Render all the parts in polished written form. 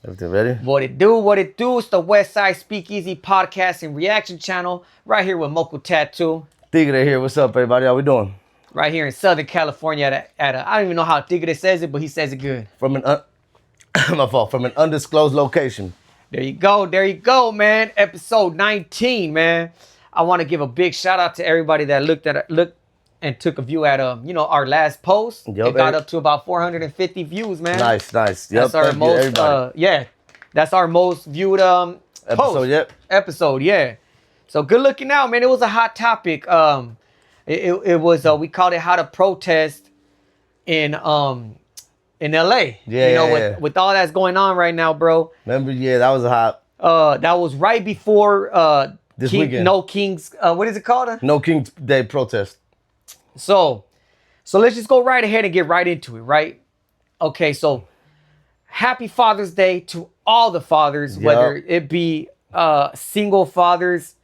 Everything ready? What it do? It's the West Side Speakeasy podcast and reaction channel right here with Moco Tattoo. Tigre here. What's up, everybody? How we doing? Right here in Southern California at a I don't even know how Tigre says it, but he says it good. From an my fault. From an undisclosed location. There you go, man. Episode 19, man. I want to give a big shout out to everybody that looked and took a view at our last post. Yep, It got up to about 450 views, man. Nice. Yep, That's our most that's our most viewed episode, yeah. So good looking out, man. It was a hot topic. It was we called it how to protest in LA. Yeah, with all that's going on right now, bro. Remember, that was a hot. That was right before this weekend. No Kings. What is it called? No King's Day protest. So let's just go right ahead and get right into it, right? Okay, so happy Father's Day to all the fathers, whether it be single fathers,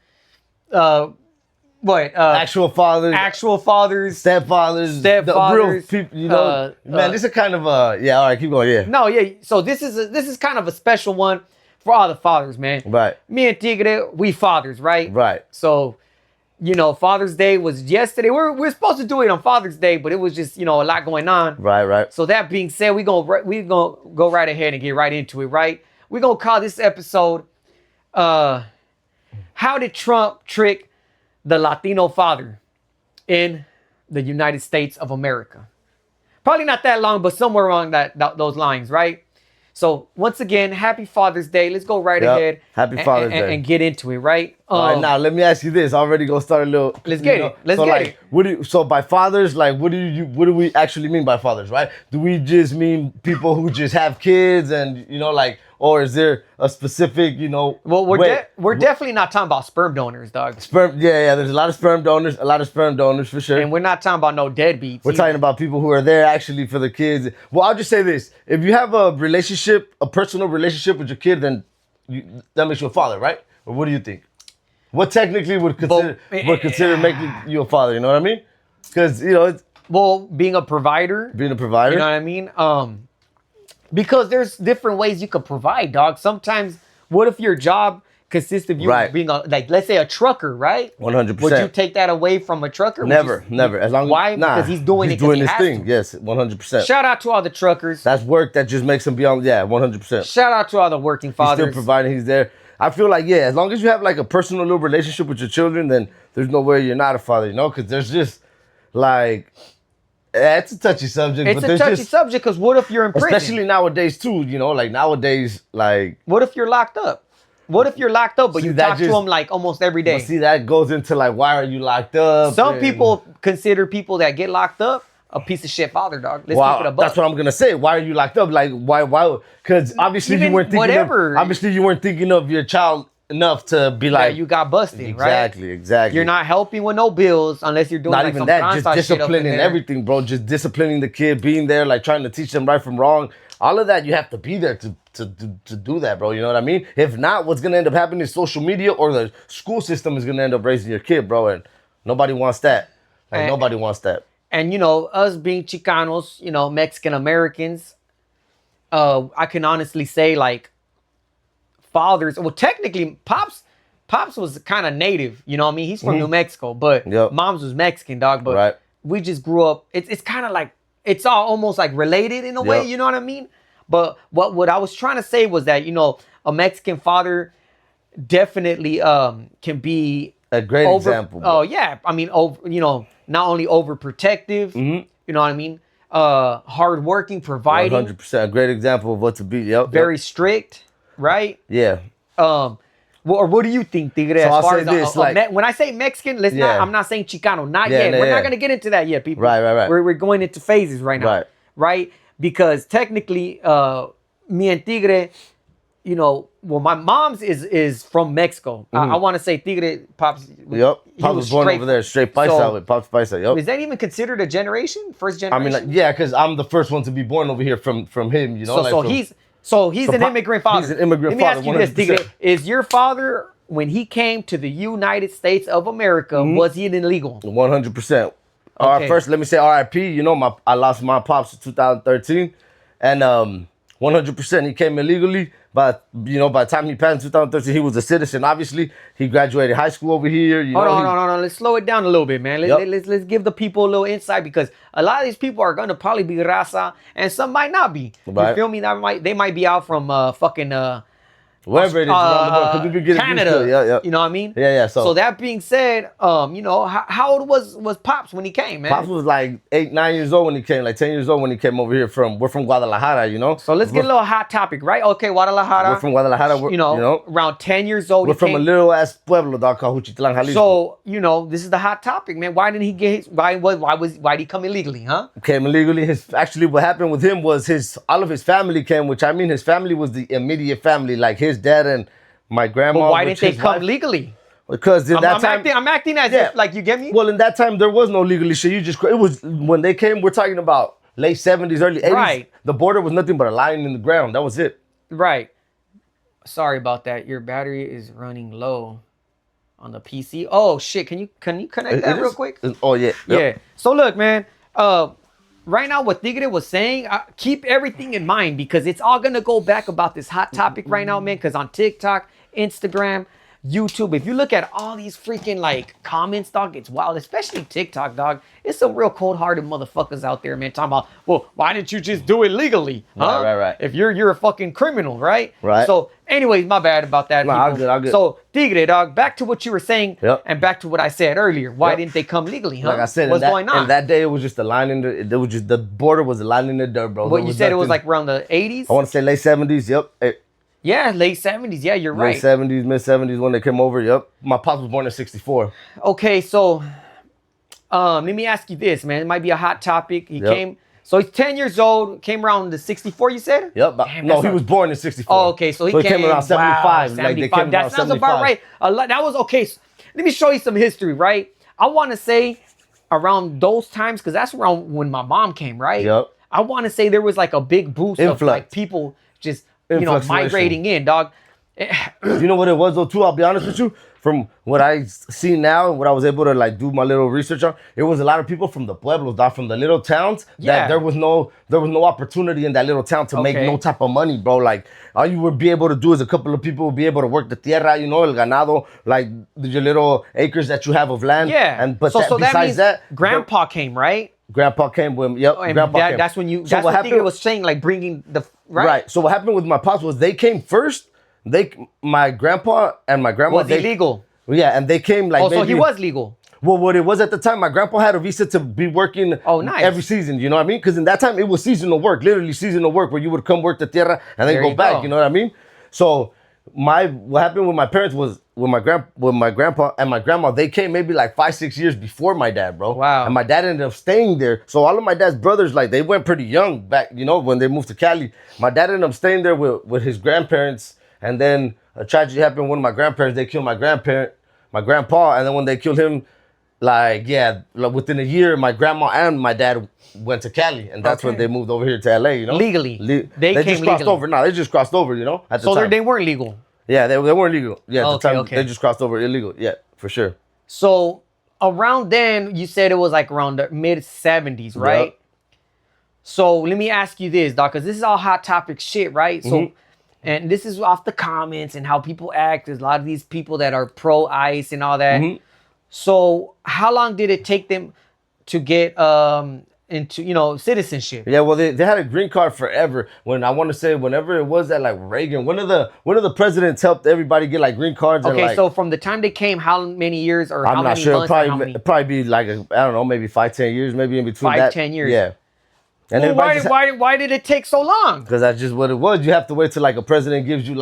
actual fathers, stepfathers, the real people. Man, this is kind of all right, keep going. Yeah. No, yeah. So this is kind of a special one for all the fathers, man. Right. Me and Tigre, we fathers, right? Right. So, Father's Day was yesterday. We're supposed to do it on Father's Day, but it was just a lot going on. Right. So that being said, we gonna go right ahead and get right into it, right? We're gonna call this episode, "How Did Trump Trick the Latino Father in the United States of America?" Probably not that long, but somewhere along those lines, right? So once again, happy Father's Day. Let's go right ahead. Happy Father's Day. And get into it, right? All right, now let me ask you this. Already gonna start a little. Let's get it. Let's get it. So by fathers, what do we actually mean by fathers, right? Do we just mean people who just have kids and or is there a specific Well, we're definitely not talking about sperm donors, dog. Sperm, yeah. There's a lot of sperm donors for sure. And we're not talking about no deadbeats. We're talking about people who are there actually for the kids. Well, I'll just say this: if you have a personal relationship with your kid, then that makes you a father, right? Or what do you think? What technically would consider making you a father? You know what I mean? Because it's being a provider. Being a provider. You know what I mean? Because there's different ways you could provide, dog. Sometimes, what if your job consists of you being let's say a trucker, right? 100%. Would you take that away from a trucker? Never. As long as why? Because he's doing his thing. Yes, 100%. Shout out to all the truckers. That's work that just makes him beyond. Yeah, 100%. Shout out to all the working fathers. He's still providing. He's there. I feel like as long as you have a personal little relationship with your children, then there's no way you're not a father. Because there's just it's a touchy subject. It's a touchy subject because what if you're in prison? Especially nowadays too. Nowadays. What if you're locked up? What if you're locked up, but you talk to them almost every day? But see, that goes into why are you locked up? Some people consider people that get locked up a piece of shit father, dog. Let's keep it a buck. That's what I'm gonna say. Why are you locked up? Why? Because obviously you weren't thinking of your child enough to be you got busted, right? Exactly. You're not helping with no bills unless you're doing not even some that. Just disciplining shit everything, bro. Just disciplining the kid, being there, trying to teach them right from wrong. All of that, you have to be there to do that, bro. You know what I mean? If not, what's gonna end up happening is social media or the school system is gonna end up raising your kid, bro. And nobody wants that. Nobody wants that. And us being Chicanos, Mexican Americans, I can honestly say fathers. Well, technically, Pops was kind of native. You know what I mean? He's from New Mexico, but Mom's was Mexican, dog. But we just grew up. It's kind of it's all almost related in a way. You know what I mean? But what I was trying to say was that a Mexican father definitely can be a great example. Oh yeah, I mean, not only overprotective. You know what I mean? Hardworking, providing. 100%, a great example of what to be. Very strict. Right? Yeah. What do you think, Tigre? So I'll say this, when I say Mexican, I'm not saying Chicano, not yet. We're not gonna get into that yet, people. Right. We're going into phases right now. Right? Because technically, me and Tigre, my mom's is from Mexico. I want to say Tigre, Pops. Pops was born over there, straight paisa, Pops paisa. Yep. Is that even considered a generation? First generation? I mean, because I'm the first one to be born over here from him. So he's an immigrant father. He's an immigrant father. Let me ask you this, Tigre. Is your father, when he came to the United States of America, was he illegal? 100%. First, let me say RIP. I lost my pops in 2013. And 100%. He came illegally, but by the time he passed in 2013, he was a citizen. Obviously, he graduated high school over here. Hold on. Let's slow it down a little bit, man. Yep. Let's give the people a little insight because a lot of these people are gonna probably be raza and some might not be. Right. You feel me? They might be out from fucking wherever it is around the world, 'cause we be getting Canada. used to it. Yeah. You know what I mean? Yeah. So that being said, how old was Pops when he came, man? Pops was like 8, 9 years old when he came, like 10 years old when he came over here we're from Guadalajara, So let's get a little hot topic, right? Okay, Guadalajara. We're from Guadalajara. Around 10 years old. We're from a little ass pueblo, dog, called Juchitlan, Jalisco. So, this is the hot topic, man. Why didn't he get why did he come illegally, huh? Came illegally. Actually what happened with him was all of his family came, which I mean his family was the immediate family, like his dad and my grandma. But why didn't they come legally? Because in that time, I'm acting as if, like, you get me? Well, in that time there was no legally shit. It was when they came. We're talking about late 70s, early 80s. Right. The border was nothing but a line in the ground. That was it. Right. Sorry about that. Your battery is running low on the PC. Oh shit! Can you connect that real quick? Oh yeah. Yep. Yeah. So look, man. Right now, what Tigre was saying, keep everything in mind because it's all gonna go back about this hot topic right now, man. Because on TikTok, Instagram, YouTube, if you look at all these freaking like comments, dog, it's wild. Especially TikTok, dog. It's some real cold-hearted motherfuckers out there, man. Talking about, well, why didn't you just do it legally? Huh? Right. If you're a fucking criminal, right? Right. So, anyways, my bad about that. No, all good. So, Tigre, dog, back to what you were saying, Yep. and back to what I said earlier. Why Yep. didn't they come legally, huh? Like I said, what's going on? And that day it was just a line in the. It was just the border was a line in the dirt, bro. What you said it was like around the 80s? I want to say late 70s. Yep. Yeah, late 70s. Yeah, you're right. Late 70s, mid 70s when they came over. Yep. My pops was born in 64. Okay, so let me ask you this, man. It might be a hot topic. He came, so he's 10 years old, came around the 64, you said? Yep. Damn, No, he was born in 64. Oh, okay, so he came around 75. Wow, Like they 75. came That around sounds 75. about right. That was okay. So, let me show you some history, right? I want to say around those times, because that's around when my mom came, right? Yep. I want to say there was like a big boost of Influx. like people just, Influxuation. migrating in, dog. You know what it was though too? I'll be honest with you. From what I see now and what I was able to like do my little research on, it was a lot of people from the pueblos, dog, from the little towns. Yeah. That there was no opportunity in that little town to make no type of money, bro. Like all you would be able to do is a couple of people would be able to work the tierra, el ganado, like your little acres that you have of land. Yeah. But so that besides means that, grandpa came, right? Grandpa came with yep. And Grandpa came. that's when So that's what what Tigre happened was saying, like bringing the right. So what happened with my pops was they came first. My grandpa and my grandma was illegal. Yeah, and they came like. Oh, so he was legal. Well, what it was at the time, my grandpa had a visa to be working nice. every season. You know what I mean? Because in that time it was seasonal work, literally seasonal work, where you would come work the tierra and then go back. You know what I mean? So what happened with my parents was with my grandpa and my grandma, they came maybe like 5-6 years before my dad, bro. Wow. And my dad ended up staying there. So all of my dad's brothers, like they went pretty young back, when they moved to Cali. My dad ended up staying there with his grandparents, and then a tragedy happened. One of my grandparents, they killed my grandpa, and then when they killed him, like within a year, my grandma and my dad went to Cali, and that's when they moved over here to LA. Legally, they came just crossed legally. over. No, they just crossed over. At the So time. they weren't legal. Yeah, they weren't legal. Yeah, at the time Okay. they just crossed over illegal. Yeah, for sure. So around then, you said it was like around the mid 70s, right? Yep. So let me ask you this, dog, because this is all hot topic shit, right? So, and this is off the comments and how people act. There's a lot of these people that are pro ICE and all that. So how long did it take them to get into citizenship? Yeah, well, they had a green card forever. When I want to say whenever it was that like Reagan, one of the presidents helped everybody get like green cards. Okay, and, like, so from the time they came, how many years or how I'm not many sure. months? or how many? Probably be like I don't know, maybe 5-10 years, maybe in between 5-10 years. Yeah. And Well, why did it take so long? Because that's just what it was. You have to wait till like a president gives you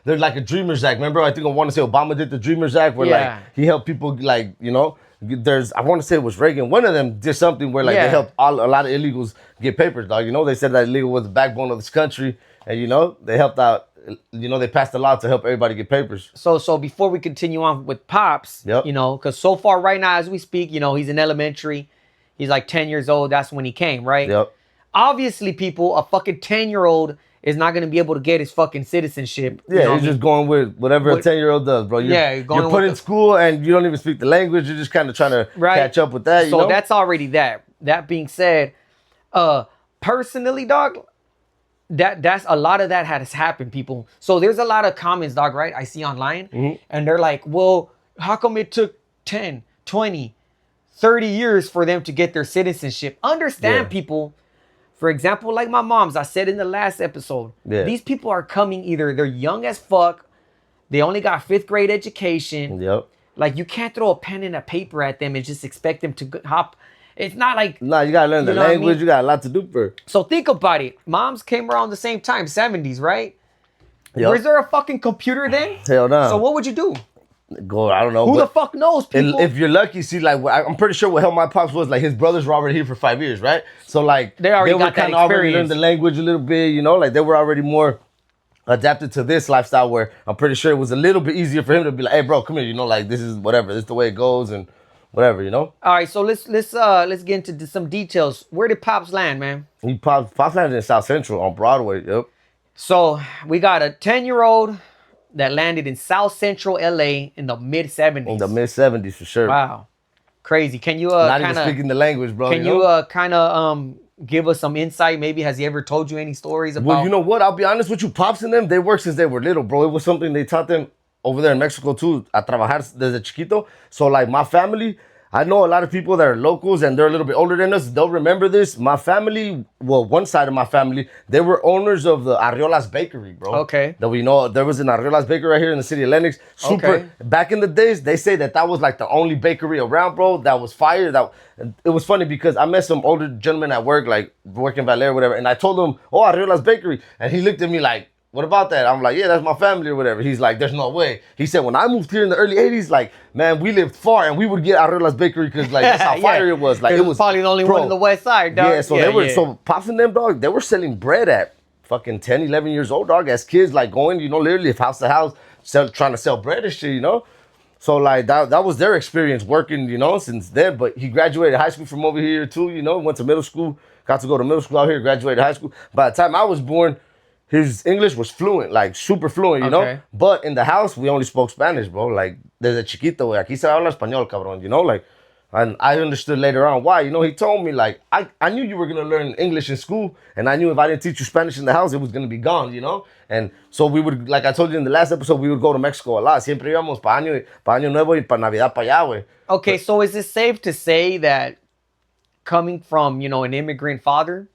there's like a Dreamers Act. Remember, I think I want to say Obama did the Dreamers Act where like he helped people like, I want to say it was Reagan. One of them did something where like they helped a lot of illegals get papers, dog. They said that illegal was the backbone of this country, and they helped out. They passed a law to help everybody get papers. So before we continue on with Pops, because so far right now as we speak, he's in elementary. He's like 10 years old. That's when he came, right? Yep. Obviously, people, a fucking 10-year-old is not going to be able to get his fucking citizenship. Yeah, he's just going with whatever a 10-year-old does, bro. You're put in school and you don't even speak the language. You're just kind of trying to catch up with that. So that's already that. That being said, personally, dog, that's a lot of that has happened, people. So there's a lot of comments, dog, right? I see online, and they're like, well, how come it took 10, 20, 30 years for them to get their citizenship? Understand, Yeah. people. For example, like my mom's, I said in the last episode, Yeah. these people are coming either they're young as fuck, they only got 5th grade education. Yep. Like, you can't throw a pen and a paper at them and just expect them to hop. It's not like, Nah, you gotta learn the You know what I language. mean? You got a lot to do for. so think about it. Moms came around the same time, 70s, right? Yep. Was there a fucking computer then? Hell no. So what would you do? Go, I don't know. Who the but fuck knows, people? if you're lucky, see, like I'm pretty sure what helped my pops was like his brothers were already here for 5 years, right? So like They already were got that kinda already experience. learned the language a little bit, you know, like they were already more adapted to this lifestyle where I'm pretty sure it was a little bit easier for him to be like, hey bro, come here, you know, like this is whatever, this is the way it goes and whatever, you know? All right, so let's get into some details. Where did Pops land, man? He pops landed in South Central on Broadway, yep. So we got a 10-year-old that landed in South Central LA in the mid 70s. In the mid 70s for sure. Wow, crazy. Can you Not even kind speaking the language, bro. can you you know? kind of give us some insight? Maybe has he ever told you any stories about? Well, you know what? I'll be honest with you. Pops and them, they work since they were little, bro. It was something they taught them over there in Mexico too, a trabajar desde chiquito. So like my family, I know a lot of people that are locals and they're a little bit older than us. They'll remember this. My family, well, one side of my family, they were owners of the Arriola's Bakery, bro. Okay. That we know, there was an Arriola's Bakery right here in the city of Lennox. Super. Okay. Back in the days, they say that was like the only bakery around, bro. That was fire. It was funny because I met some older gentleman at work, like working valet or whatever, and I told him, "Oh, Arriola's Bakery," and he looked at me like, "What about that?" I'm like, "Yeah, that's my family or whatever." He's like, "There's no way." He said, "When I moved here in the early '80s, like, man, we lived far and we would get Arriola's Bakery because like that's how Yeah. fire it was. Like it was probably the only bro, one in the West Side, dog. yeah, so they were so Pops and them, dog, they were selling bread at fucking 10, 11 years old, dog, as kids, like going, you know, literally house to house, trying to sell bread and shit, you know? So like that was their experience working, you know, since then. But he graduated high school from over here too, you know, went to middle school, got to go to middle school out here, graduated high school. By the time I was born, his English was fluent, like super fluent, you know? Okay. But in the house, we only spoke Spanish, bro. Like, desde chiquito, güey, aquí se habla español, cabrón, you know? Like, and I understood later on why. You know, he told me, like, I knew you were going to learn English in school, and I knew if I didn't teach you Spanish in the house, it was going to be gone, you know? And so we would, like I told you in the last episode, we would go to Mexico a lot. Siempre íbamos pa año nuevo y pa Navidad pa allá, güey. Okay, so is it safe to say that coming from, you know, an immigrant father,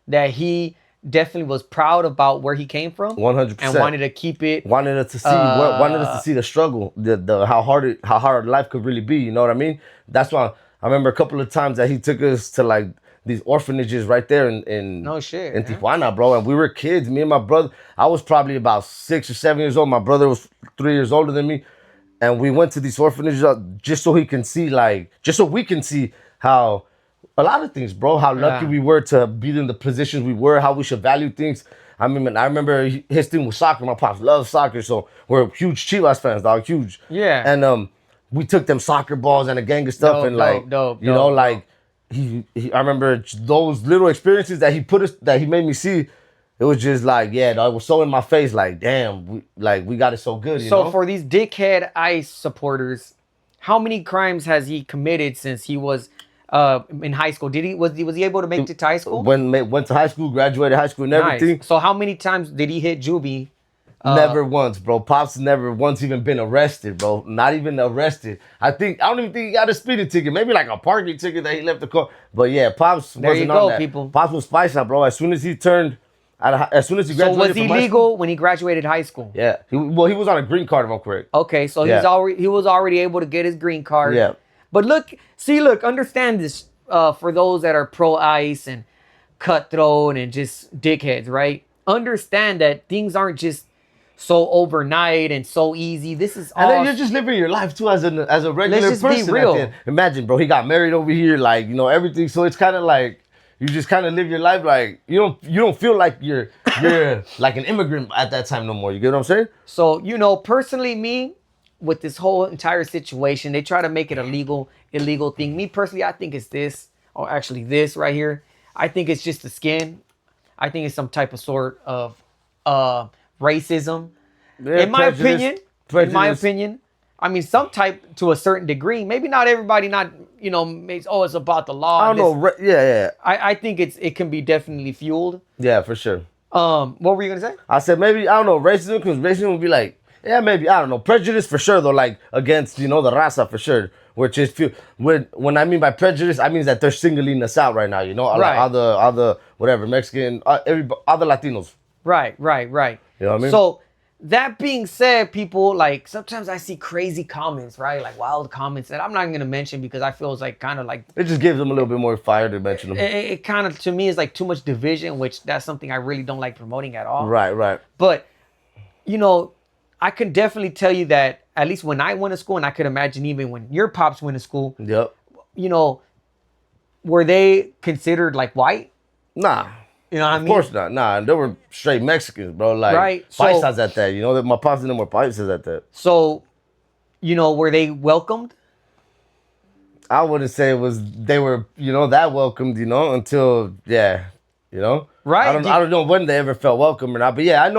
that he definitely was proud about where he came from 100%. and wanted to keep it? Wanted us to see the struggle, the how hard life could really be. You know what I mean? That's why I remember a couple of times that he took us to like these orphanages right there in No shit, in man. Tijuana, bro. And we were kids. Me and my brother. I was probably about 6 or 7 years old. My brother was 3 years older than me, and we went to these orphanages just so he can see, like, just so we can see how. A lot of things, bro. How lucky Yeah. we were to be in the positions we were, how we should value things. I mean, I remember his thing was soccer. My pops loves soccer, so we're huge Chivas fans, dog. Huge. Yeah. And we took them soccer balls and a gang of stuff, Dope, and like, dope, you know, dope. like I remember those little experiences that he made me see. It was just like, yeah, dog, it was so in my face, like, damn, we got it so good. You So know? for these dickhead ICE supporters, how many crimes has he committed since he was in high school? Was he able to make it to high school? went to high school, graduated high school, and everything. Nice. So how many times did he hit juvie? Never once, bro. Pops never once even been arrested, bro. Not even arrested. I don't even think he got a speeding ticket. Maybe like a parking ticket that he left the car. But yeah, Pops There wasn't you on go, that. people. Pops was Paisa, bro. As soon as he So graduated was he from high legal school, when he graduated high school? yeah. He was on a green card, if I'm correct. Okay, so Yeah. he was already able to get his green card. Yeah. But understand this for those that are pro ICE and cutthroat and just dickheads, right? Understand that things aren't just so overnight and so easy. This is And all. then you're just living your life too as a regular just be person. real. At the end. Imagine, bro, he got married over here, like, you know, everything. So it's kind of like you just kind of live your life like you don't feel like you're like an immigrant at that time no more. You get what I'm saying? So, personally, me, with this whole entire situation, they try to make it a illegal thing. Me personally, I think it's this, or actually this right here. I think it's just the skin. I think it's some type of sort of racism. Yeah, In my opinion, prejudice. I mean, some type to a certain degree. Maybe not everybody. Makes it's about the law. I don't know. Yeah. I think it can be definitely fueled. Yeah, for sure. What were you gonna say? I said maybe, I don't know, racism, because racism would be like, yeah, maybe, I don't know, prejudice for sure though, like against, the raza for sure. Which is when I mean by prejudice, I mean that they're singling us out right now, like Right. all the whatever Mexican, all the Latinos. Right. You know what I mean? So that being said, people, like, sometimes I see crazy comments, right? Like wild comments that I'm not gonna mention because I feel it's like kind of like It just gives them a little bit more fire to mention them. it kind of, to me, is like too much division, which that's something I really don't like promoting at all. Right. But I can definitely tell you that at least when I went to school, and I could imagine even when your pops went to school, Yep. Were they considered like white? Nah. You know what I mean? Of course not. Nah, they were straight Mexicans, bro. Like, Right, so- paisas at that. That my pops and them were paisas at that. So, were they welcomed? I wouldn't say they were, that welcomed, until, yeah, Right. I don't know when they ever felt welcome or not. But yeah, I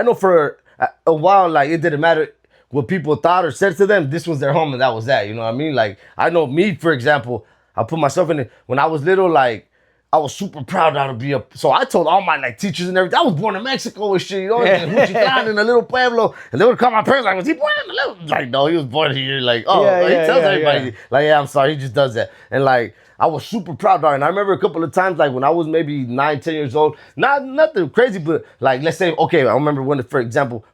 know for a while, like, it didn't matter what people thought or said to them. This was their home and that was that. You know what I mean? Like, I know me, for example, I put myself in it when I was little, like, I was super proud to be so I told all my like teachers and everything, I was born in Mexico and shit, in Juchitán, in a little pueblo. And they would call my parents like, was he born in a little? Like, no, he was born here. Like, oh, he tells everybody, like, yeah, I'm sorry, he just does that. And like, I was super proud, dog. And I remember a couple of times, like when I was maybe 9, 10 years old, nothing crazy, but like, let's say, okay, I remember when, for example,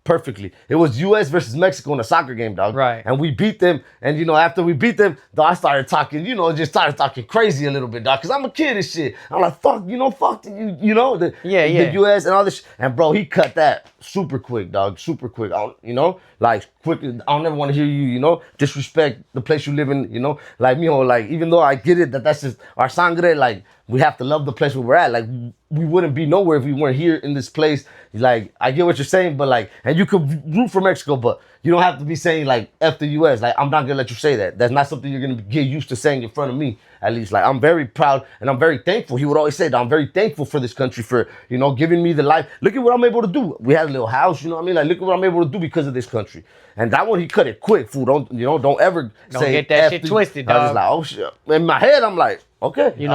perfectly. It was U.S. versus Mexico in a soccer game, dog. Right. And we beat them. And, after we beat them, dog, I started talking, just started talking crazy a little bit, dog. Because I'm a kid and shit. I'm like, fuck, fuck, the U.S. and all this shit. And, bro, he cut that super quick, dog. Super quick. Like, quick. I don't ever want to hear you, disrespect the place you live in, Like, like, even though I get it that that's just our sangre, like, we have to love the place where we're at. Like, we wouldn't be nowhere if we weren't here in this place. Like, I get what you're saying, but like, and you could root for Mexico, but you don't have to be saying like F the U.S. Like, I'm not gonna let you say that. That's not something you're gonna get used to saying in front of me. At least, like, I'm very proud and I'm very thankful. He would always say that I'm very thankful for this country for giving me the life. Look at what I'm able to do. We had a little house, you know what I mean? Like, look at what I'm able to do because of this country. And that one, he cut it quick, fool. Don't ever Don't say get that F shit the- twisted, I was dog. just like, oh shit. In my head, I'm like, okay. We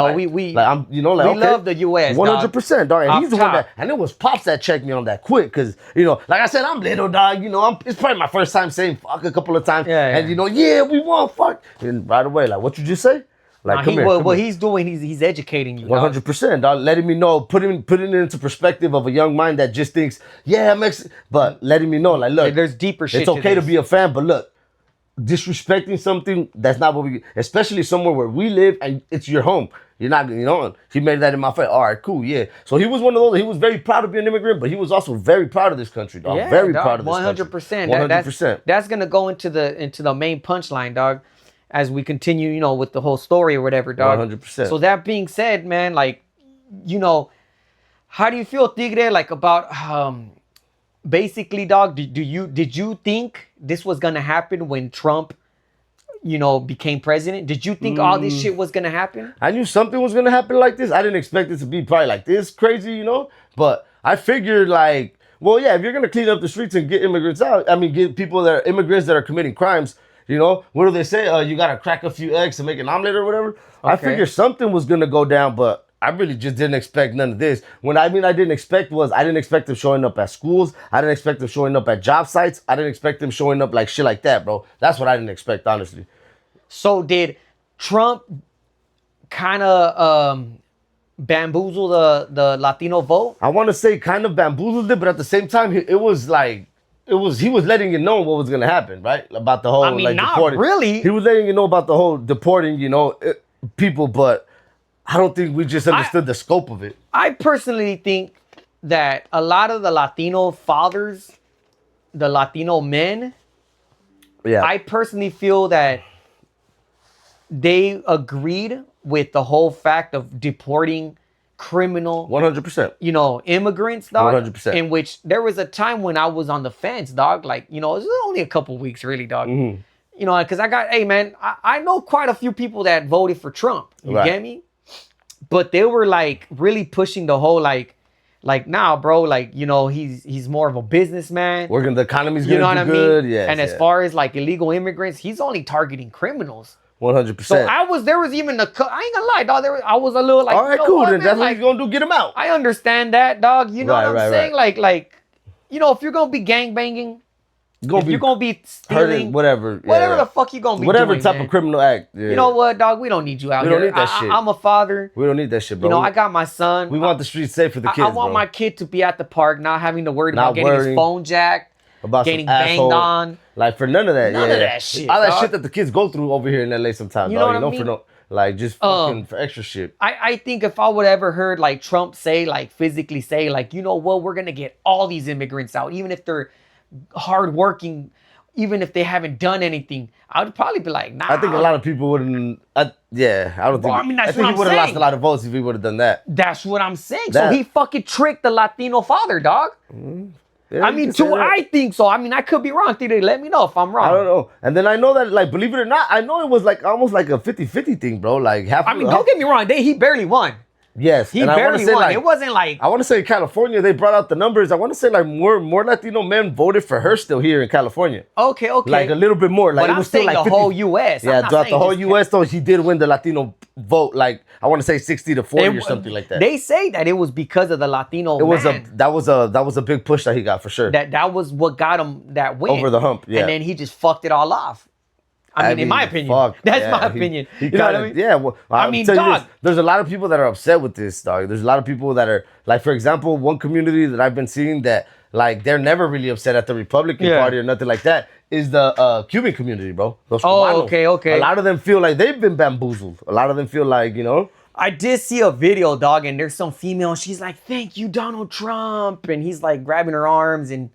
like I'm we okay. love the US, dog. 100%, dog. And Off he's the one top. and it was Pops that checked me on that quick, cause like I said, I'm little, dog. It's probably my first time saying fuck a couple of times. Yeah. And yeah, we won, fuck. And right away, like, what you just say? Like, come here. What he's doing, he's educating you. 100%, dog. Letting me know, putting it into perspective of a young mind that just thinks, yeah, but letting me know, like, look, There's deeper shit. it's okay to be a fan, but look, disrespecting something, that's not what we, especially somewhere where we live and it's your home. You're not, he made that in my face. All right, cool, yeah. So he was one of those, he was very proud of being an immigrant, but he was also very proud of this country, dog. Yeah, very dog, proud of this 100%. country. 100%. That's gonna go into the main punchline, dog, as we continue, with the whole story or whatever, dog. 100%. So that being said, man, like, how do you feel, Tigre, like about basically, dog? Did you think this was gonna happen when Trump, became president? Did you think all this shit was gonna happen? I knew something was gonna happen like this. I didn't expect it to be probably like this crazy, But I figured like, well, yeah, if you're gonna clean up the streets and get immigrants out, I mean, get people that are immigrants that are committing crimes, what do they say? You gotta crack a few eggs to make an omelet or whatever. Okay. I figured something was gonna go down, but I really just didn't expect none of this. I didn't expect them showing up at schools. I didn't expect them showing up at job sites. I didn't expect them showing up like shit like that, bro. That's what I didn't expect, honestly. So did Trump kind of bamboozle the Latino vote? I want to say kind of bamboozled it, but at the same time, he was letting you know what was gonna happen, right? About the whole not deporting. really. He was letting you know about the whole deporting, people, but I don't think we just understood the scope of it. I personally think that a lot of the Latino fathers, the Latino men, Yeah. I personally feel that they agreed with the whole fact of deporting criminal 100%. immigrants, dog. 100%. In which there was a time when I was on the fence, dog. Like, it was only a couple weeks, really, dog. Mm-hmm. Because hey, man, I know quite a few people that voted for Trump. You get me? But they were like really pushing the whole like, nah, bro, like, he's more of a businessman. The economy's You know gonna what do I mean? good. Yes, and as far as like illegal immigrants, he's only targeting criminals. 100%. So there was even I ain't gonna lie, dog. I was a little like, all right, you know cool. what, Then man? that's what Like, you're gonna do. Get him out. I understand that, dog. You know Right, what I'm right, saying? right. Like, you know, if you're gonna be gangbanging, if you're gonna be stealing, hurting, whatever, whatever the fuck you gonna be whatever doing, type man. of criminal act. Yeah. You know what, dog? We don't need you out We here. don't need that shit. I'm a father. We don't need that shit, bro. You know, I got my son. We want the streets safe for the kids, I want bro. my kid to be at the park, not having to worry Not about getting his worrying phone jacked, about getting some banged asshole. on. Like for none of that. None yeah. of that shit, All that dog. shit that the kids go through over here in LA sometimes. You know dog. what I mean? For no, like just fucking for extra shit. I think if I would ever heard like Trump say, like physically say, like, you know what, we're gonna get all these immigrants out, even if they're hardworking, even if they haven't done anything, I would probably be like, nah. I think a lot of people wouldn't. Yeah, I don't think. I mean, that's think what he I'm would have lost saying. a lot of votes if he would have done that. That's what I'm saying. That- So he fucking tricked the Latino father, dog. Yeah, I you mean, can say that. I think so. I mean, I could be wrong. They let me know if I'm wrong. I don't know. And then I know that, like, believe it or not, I know it was like almost like a 50-50 thing, bro. Like half. I mean, don't get me wrong. He barely won. Yes, He and I wanna barely say, won. like, It wasn't like, I want to say in California they brought out the numbers. I want to say like more Latino men voted for her still here in California. okay. Like a little bit more. Like But it I'm was still saying like the 50, whole U.S. I'm Yeah, not throughout saying the whole just- U.S. though, he did win the Latino vote. Like I want to say 60-40 or something like that. They say that it was because of the Latino man. That was a big push that he got for sure. That was what got him that win. Over the hump, yeah. And then he just fucked it all off. I mean, in my opinion. fuck, That's yeah, my he- opinion. he You know what I kinda- mean? Yeah, well, I I'll mean, tell you dog. this, there's a lot of people that are upset with this, dog. There's a lot of people that are like, for example, one community that I've been seeing that like they're never really upset at the Republican Yeah. Party or nothing like that is the Cuban community, bro. Those Oh, Cubanos. okay. A lot of them feel like they've been bamboozled. A lot of them feel like, you know. I did see a video, dog, and there's some female, and she's like, "Thank you, Donald Trump," and he's like grabbing her arms, and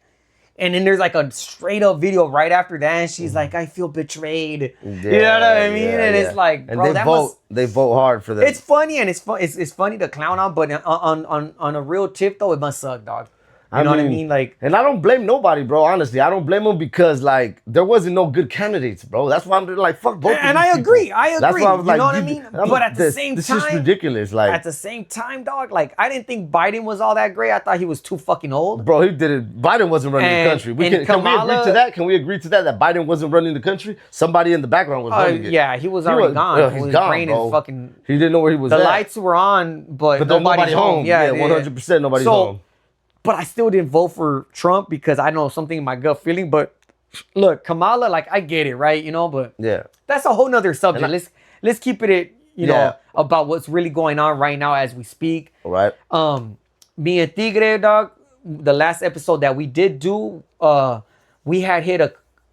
then there's like a straight up video right after that, and she's like, "I feel betrayed." You know what I mean? And it's like, and bro, they that vote. They vote hard for them. it's funny and it's funny to clown on, but on a real tip though, it must suck, dog. You know what I mean? Like, and I don't blame nobody, bro. Honestly, I don't blame them because like there wasn't no good candidates, bro. That's why I'm like, fuck both. and of these I agree. people. I agree. That's why I was You like, know what I mean? But at the same this is time- ridiculous. Like, at the same time, dog, like I didn't think Biden was all that great. I thought he was too fucking old. bro, he did it. Biden wasn't running And- the country. and Can we agree Kamala- to that? Can we agree to that? That Biden wasn't running the country. Somebody in the background was running it. Yeah, he was already gone. He's His gone, brain bro. is fucking. He didn't know where he was. The at. lights were on, but but nobody's nobody home. Yeah, 100%. Nobody's home. But I still didn't vote for Trump because I know something in my gut feeling. But look, Kamala, like I get it, right? You know, but Yeah. that's a whole nother subject. Let's keep it, you know, Yeah. about what's really going on right now as we speak. All right. Me and Tigre, dog, the last episode that we did do, we had hit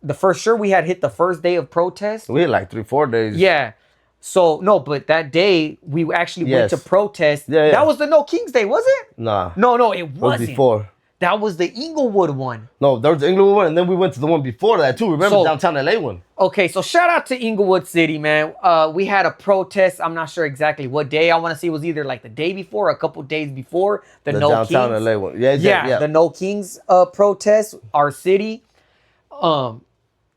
the first day of protest. We had like 3-4 days. Yeah. So no, but that day we actually went Yes. to protest. Yeah. That was the No Kings Day, was it? Nah. No, it It was wasn't. before. That was the Inglewood one. No, there was the Inglewood one, and then we went to the one before that too. Remember So- downtown LA one? Okay, so shout out to Inglewood City, man. We had a protest. I'm not sure exactly what day. I want to say it was either like the day before or a couple days before the No downtown Kings. LA one. Yeah, Yeah, the No Kings protest, our city.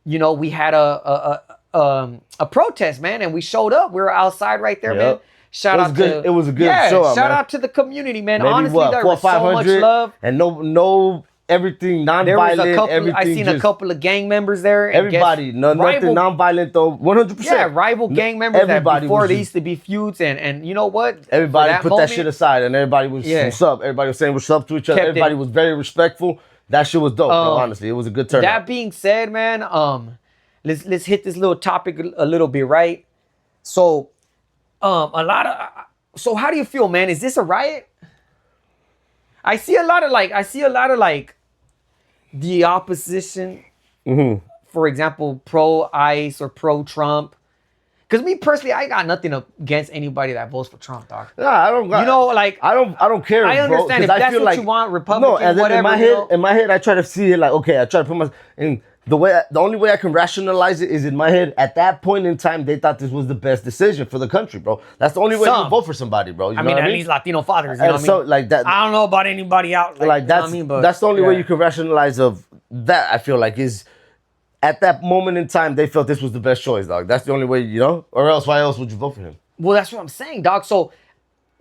You know, we had a protest, man, and we showed up. We were outside right there, Yep. man. Shout It was out good. to It was a good show out, shout man. out to the community, man. Maybe Honestly, what, there 400 was so much love. and no everything There was non-violent. a couple. Everything I seen a just- couple of gang members there. and Everybody, guess- nothing rival- non-violent though. 100%. Yeah, rival gang members. Everybody that before was they just- used to be feuds, and you know what? Everybody For put moment, that shit aside, and everybody was Yeah. what's up. Everybody was saying what's up to each other. Kept Everybody it- was very respectful. That shit was dope, bro, honestly. It was a good turnout. That being said, man, let's hit this little topic a little bit, right? So, so how do you feel, man? Is this a riot? I see a lot of like the opposition. Mm-hmm. For example, pro ICE or pro Trump. Because me personally, I got nothing against anybody that votes for Trump, dog. Nah, I don't. You know, like I don't care. I bro, understand 'cause if that's feel what you want, Republican, No, and then whatever. in my you head, know? in my head, I try to see it like, okay, I try to put my in the way. The only way I can rationalize it is in my head. At that point in time, they thought this was the best decision for the country, bro. That's the only way Some. you vote for somebody, bro. You I know mean, what at least Latino fathers, you know what I so mean? like that. I don't know about anybody out. Like you know what that's I mean? But, that's the only way yeah. you can rationalize of that. I feel like is at that moment in time they felt this was the best choice, dog. That's the only way, you know. Or else, why else would you vote for him? Well, that's what I'm saying, dog. So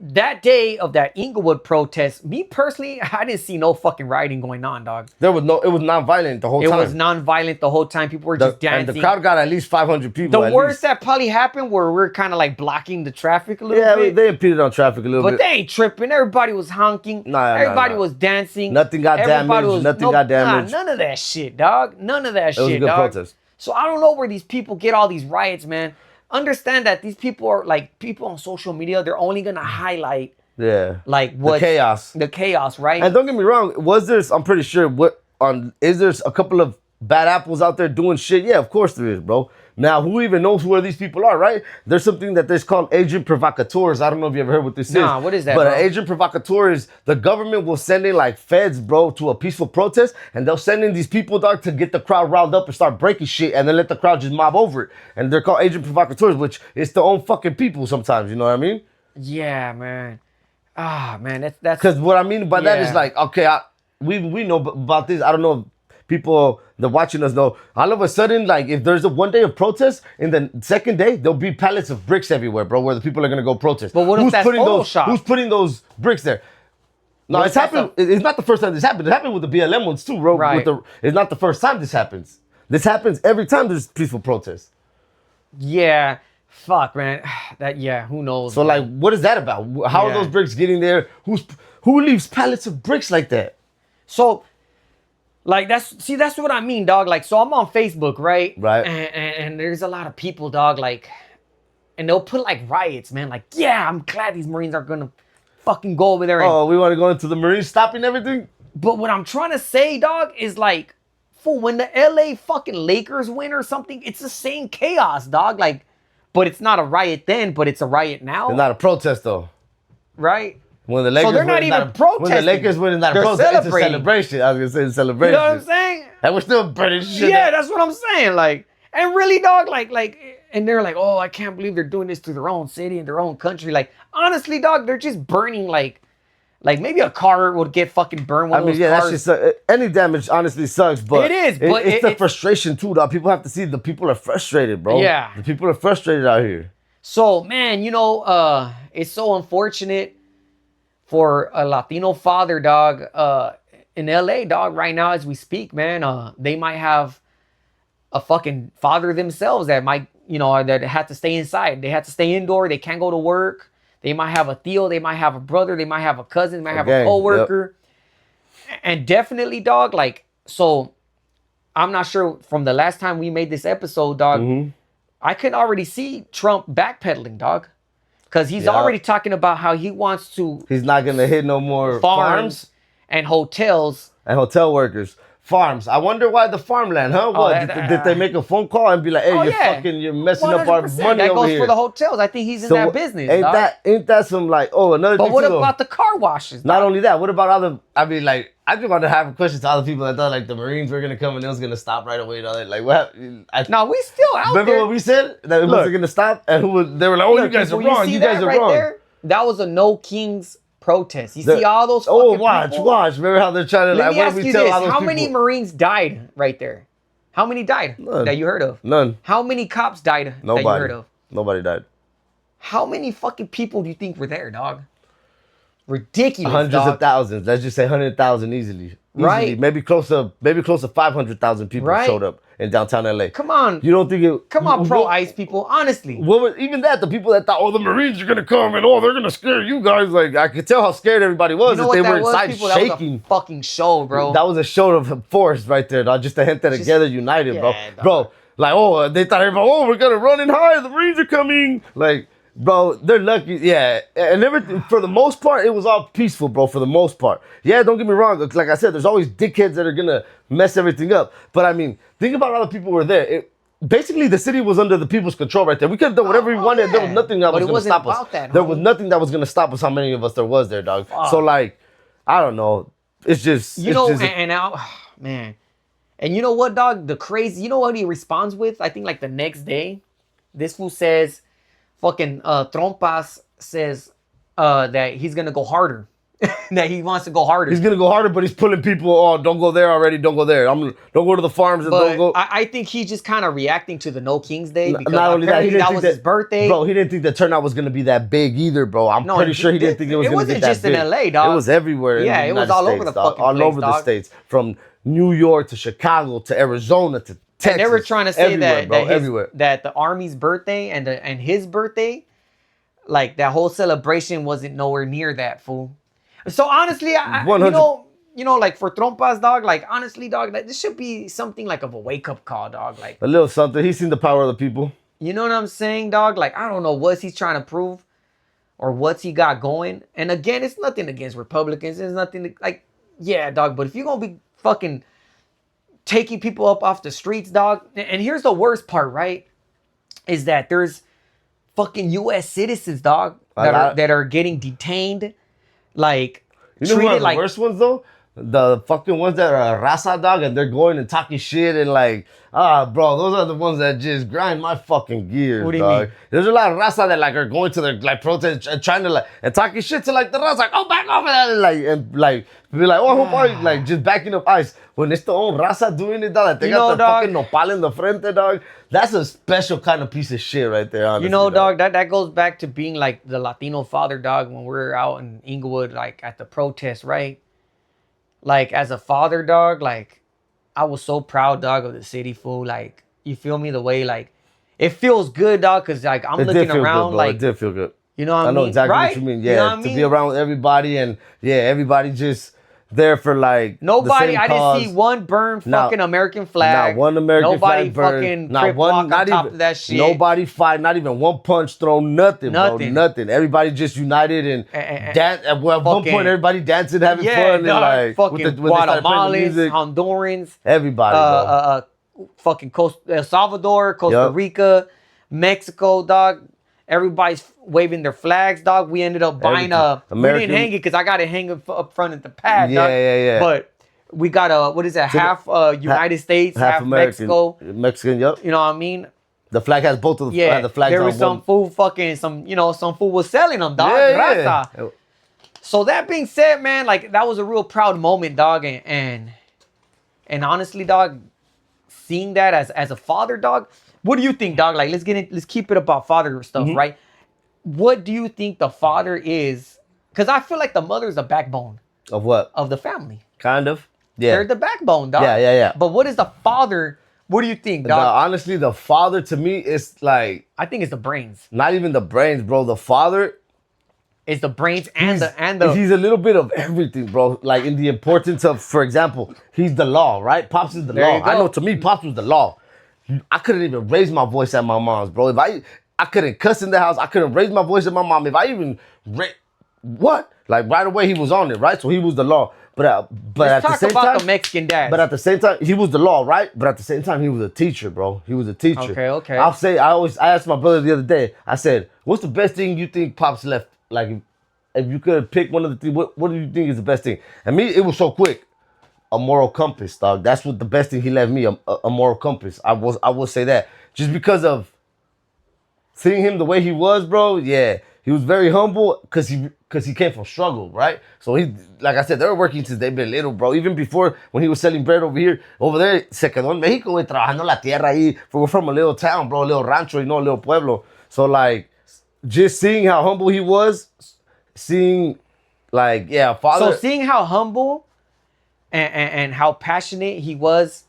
that day of that Inglewood protest, me personally, I didn't see no fucking rioting going on, dog. It was non-violent the whole It time. was non-violent the whole time. People were just dancing. And the crowd got at least 500 people. The worst that probably happened where we're kind of like blocking the traffic a little yeah, bit. they impeded on traffic a little But bit. they ain't tripping. Everybody was honking. Everybody was dancing. Nothing got damaged. Nothing got damaged. None of that shit, dog. None of that shit, It was a good dog. protest. So I don't know where these people get all these riots, man. Understand that these people are like people on social media. They're only gonna highlight like what the chaos, right? And don't get me wrong, I'm pretty sure is there a couple of bad apples out there doing shit? Yeah, of course there is, bro. Now, who even knows where these people are, right? There's something that's called agent provocateurs. I don't know if you ever heard what this is. Nah, what is that, But bro? an agent provocateur is the government will send in like feds, bro, to a peaceful protest, and they'll send in these people, dog, to get the crowd riled up and start breaking shit, and then let the crowd just mob over it. And they're called agent provocateurs, which is their own fucking people sometimes, you know what I mean? Yeah, man. Man, that's because what I mean by that is like, okay, we know about this. I don't know if people that watching us know. All of a sudden, like if there's a 1 day of protest, in the second day there'll be pallets of bricks everywhere, bro, where the people are gonna go protest. But what if that's Photoshop? Who's putting those bricks there? No, it's happened. It's not the first time this happened. It happened with the BLM ones too, bro. Right. It's not the first time this happens. This happens every time there's peaceful protests. Yeah. Fuck, man. Who knows? So, like, what is that about? How are those bricks getting there? Who leaves pallets of bricks like that? So, like, that's what I mean, dog. Like, so I'm on Facebook, right? Right. And there's a lot of people, dog, like, and they'll put, like, riots, man. Like, yeah, I'm glad these Marines are gonna fucking go over there. We want to go into the Marines stopping everything? But what I'm trying to say, dog, is like, fool, when the LA fucking Lakers win or something, it's the same chaos, dog. Like, but it's not a riot then, but it's a riot now. It's not a protest, though. Right? When the Lakers so they're not even protesting. When the Lakers win, it's not a protest. It's a celebration. I was going to say it's a celebration. You know what I'm saying? And we're still burning shit. Yeah, that's what I'm saying. Like, and really, dog, like, and they're like, oh, I can't believe they're doing this to their own city and their own country. Like, honestly, dog, they're just burning, like maybe a car would get fucking burned. One of those cars. That's just any damage honestly sucks, but it is. But it's the frustration too, dog. People have to see the people are frustrated, bro. Yeah, the people are frustrated out here. So, man, you know, it's so unfortunate for a Latino father, dog, in LA, dog. Right now, as we speak, man, they might have a fucking father themselves that might, you know, that had to stay inside. They had to stay indoor. They can't go to work. They might have a tío, they might have a brother, they might have a cousin, they might have a coworker. Yep. And definitely, dog, like, so I'm not sure from the last time we made this episode, dog, I can already see Trump backpedaling, dog. Because he's already talking about how he wants to... He's not going to hit no more farms and hotels. And hotel workers. Farms. I wonder why the farmland, huh? What? Did they make a phone call and be like, hey, you're messing 100%. Up our money over here? That goes for the hotels. I think he's in that business. Ain't that some like, another thing? But what too, about the car washes? Not only that, what about other, I mean, like, I just want to have a question to other people that thought like the Marines were going to come and it was going to stop right away. Like, what? No, we still out remember there. What we said? That it wasn't going to stop? And they were like, you guys are wrong. You guys are wrong. There? That was a No Kings protest. You see all those fucking people? Watch. Remember how they're trying to Let me ask you this. How many Marines died right there? How many died that you heard of? None. How many cops died that you heard of? Nobody died. How many fucking people do you think were there, dog? Ridiculous, Hundreds of thousands. Let's just say 100,000 easily. Right. Maybe close to 500,000 people showed up in downtown LA. Come on. You don't think it... Come on, pro-ICE people. Honestly. Even that, the people that thought, the Marines are going to come and, they're going to scare you guys. Like, I could tell how scared everybody was. You know they what were inside people? shaking. That was a fucking show, bro. That was a show of force right there, dog. Just to hint that together, united, bro. Bro, like, they thought everybody, we're going to run in high. The Marines are coming. Like... Bro, they're lucky, and everything, for the most part, it was all peaceful, bro, for the most part. Yeah, don't get me wrong, like I said, there's always dickheads that are gonna mess everything up. But I mean, think about all the people who were there. Basically, the city was under the people's control right there. We could have done whatever we wanted. Yeah. There was nothing that was gonna stop us. There was nothing that was gonna stop us how many of us there was there, dog. So, like, I don't know. It's just... and now, man. And you know what, dog? You know what he responds with? I think, like, the next day, this fool says... Fucking Trompas says that he's gonna go harder. that he wants to go harder. He's gonna go harder, but he's pulling people. Oh, don't go there already. Don't go there. Don't go to the farms and But don't go. I think he's just kind of reacting to the No Kings Day because Not only that, he apparently didn't that think was his birthday. Bro, he didn't think the turnout was gonna be that big either, bro. I'm No, pretty sure he didn't think it was gonna wasn't get that just big. in LA, dog. It was everywhere. Yeah, in it the was United all over States, the dog. fucking all place, over the dog. states, from New York to Chicago to Arizona to Texas. And they were trying to say everywhere, bro, everywhere. that the Army's birthday and his birthday, like that whole celebration wasn't nowhere near that, fool. So honestly, I 100. you know, like for Trompas, dog, like honestly, dog, like, this should be something like of a wake up call, dog. Like, A little something. He's seen the power of the people. you know what I'm saying, dog? Like, I don't know what he's trying to prove or what's he got going. And again, it's nothing against Republicans. It's nothing like, yeah, dog. But if you're gonna be fucking taking people up off the streets, dog. And here's the worst part, right? Is that there's fucking U.S. citizens, dog, that are getting detained, like You know who are treated the like worst ones though? The fucking ones that are raza, dog, and they're going and talking shit and like, bro, those are the ones that just grind my fucking gears, What do you dog. mean? There's a lot of raza that like are going to their like protest and trying to like and talking shit to like the raza, like, oh, back off of that, and like be like, oh, who are you? Like just backing up ice when it's the own raza doing it, dog. Like, they You got know, the dog, fucking nopal in the frente, dog. That's a special kind of piece of shit right there, honestly. you know, dog, that goes back to being like the Latino father, dog, when we're out in Inglewood, like at the protest, right? Like as a father, dog, like I was so proud, dog, of the city, fool. Like, you feel me? The way, like, it feels good, dog, because like I'm It did looking feel around, good, bro. like, It did feel good. you know what I mean? I know exactly Right? what you mean. You Yeah, know what I to mean? be around everybody and yeah, everybody just there for like Nobody, the same I cause. didn't see one burned Not- fucking American flag. Not one American Nobody flag burned. fucking Not crip one. walk Not on top even of that shit. Nobody fight. Not even one punch thrown. Nothing, bro. Nothing. Nothing. Everybody just united and dance. At one fucking- point, everybody dancing, having Yeah, fun, and dog, like fucking when they started playing the Guatemalans, music. Hondurans, Everybody, bro. fucking El Salvador, Costa Yup. Rica, Mexico, dog. Everybody's waving their flags, dog. We ended up buying Everything. we American- didn't hang it because I got it hanging up front at the pad, Yeah, dog. yeah. But we got what is that? Half United States, half American, Mexico. Mexican. Yup. You know what I mean? The flag has both of the, Yeah, the flags there on was some one. fool fucking some fool was selling them, dog. Yeah. Raza. So that being said, man, like that was a real proud moment, dog, and honestly, dog, seeing that as a father, dog, what do you think, dog? Like, let's keep it about father stuff, Mm-hmm. right? What do you think the father is? Because I feel like the mother is the backbone Of what? of the family. Kind of. Yeah. They're the backbone, dog. Yeah. But what is the father? What do you think, The- dog? honestly, the father to me is like I think it's the brains. not even the brains, bro. The father, It's the brains and the he's a little bit of everything, bro. Like in the importance of, for example, he's the law, right? Pops is the There law. you go. I know to me, Pops was the law. I couldn't even raise my voice at my mom's, bro. If I couldn't cuss in the house. I couldn't raise my voice at my mom. If I even what? Like right away he was on it, right? So he was the law. But at Let's the talk same about time, the Mexican dads. but at the same time, he was the law, right? But at the same time, he was a teacher, bro. He was a teacher. Okay. I asked my brother the other day, I said, what's the best thing you think Pops left? Like, if you could pick one of the things, what do you think is the best thing? And me, it was so quick. A moral compass, dog. That's what the best thing he left me, a moral compass. I will say that. Just because of seeing him the way he was, bro, yeah. He was very humble because he came from struggle, right? So he, like I said, they were working since they've been little, bro. Even before when he was selling bread over there, se quedó en México, güey, trabajando la tierra ahí. We're from a little town, bro, a little rancho, a little pueblo. So like, just seeing how humble he was, seeing like, yeah, father. So seeing how humble and how passionate he was,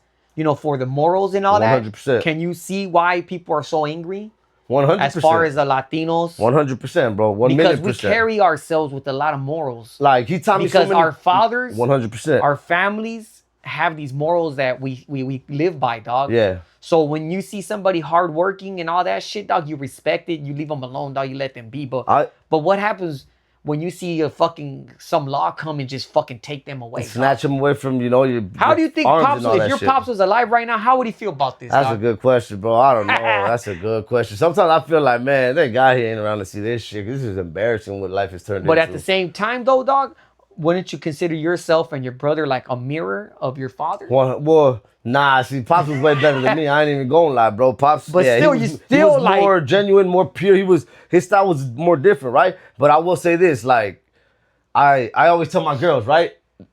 for the morals and all 100%. that, can you see why people are so angry? 100%. As far as the Latinos, 100%, bro. 1 because million we percent. carry ourselves with a lot of morals. Like he taught me Because so many. our fathers, 100%. our families have these morals that we live by, dog. Yeah. So when you see somebody hardworking and all that shit, dog, you respect it. You leave them alone, dog. You let them be. But what happens when you see some law come and just fucking take them away? Snatch him away from, your How do you think arms Pops, and all if that your shit. Pops was alive right now, how would he feel about this? That's dog? a good question, bro. I don't know. That's a good question. Sometimes I feel like, man, that guy here ain't around to see this shit. This is embarrassing what life has turned But into. at the same time, though, dog, wouldn't you consider yourself and your brother like a mirror of your father? Well, nah, see, Pops was way better than me. I ain't even gonna lie, bro. Pops, But yeah, still, he you was, still he was like- more genuine, more pure. His style was more different, right? But I will say this, like, I always tell my girls, right?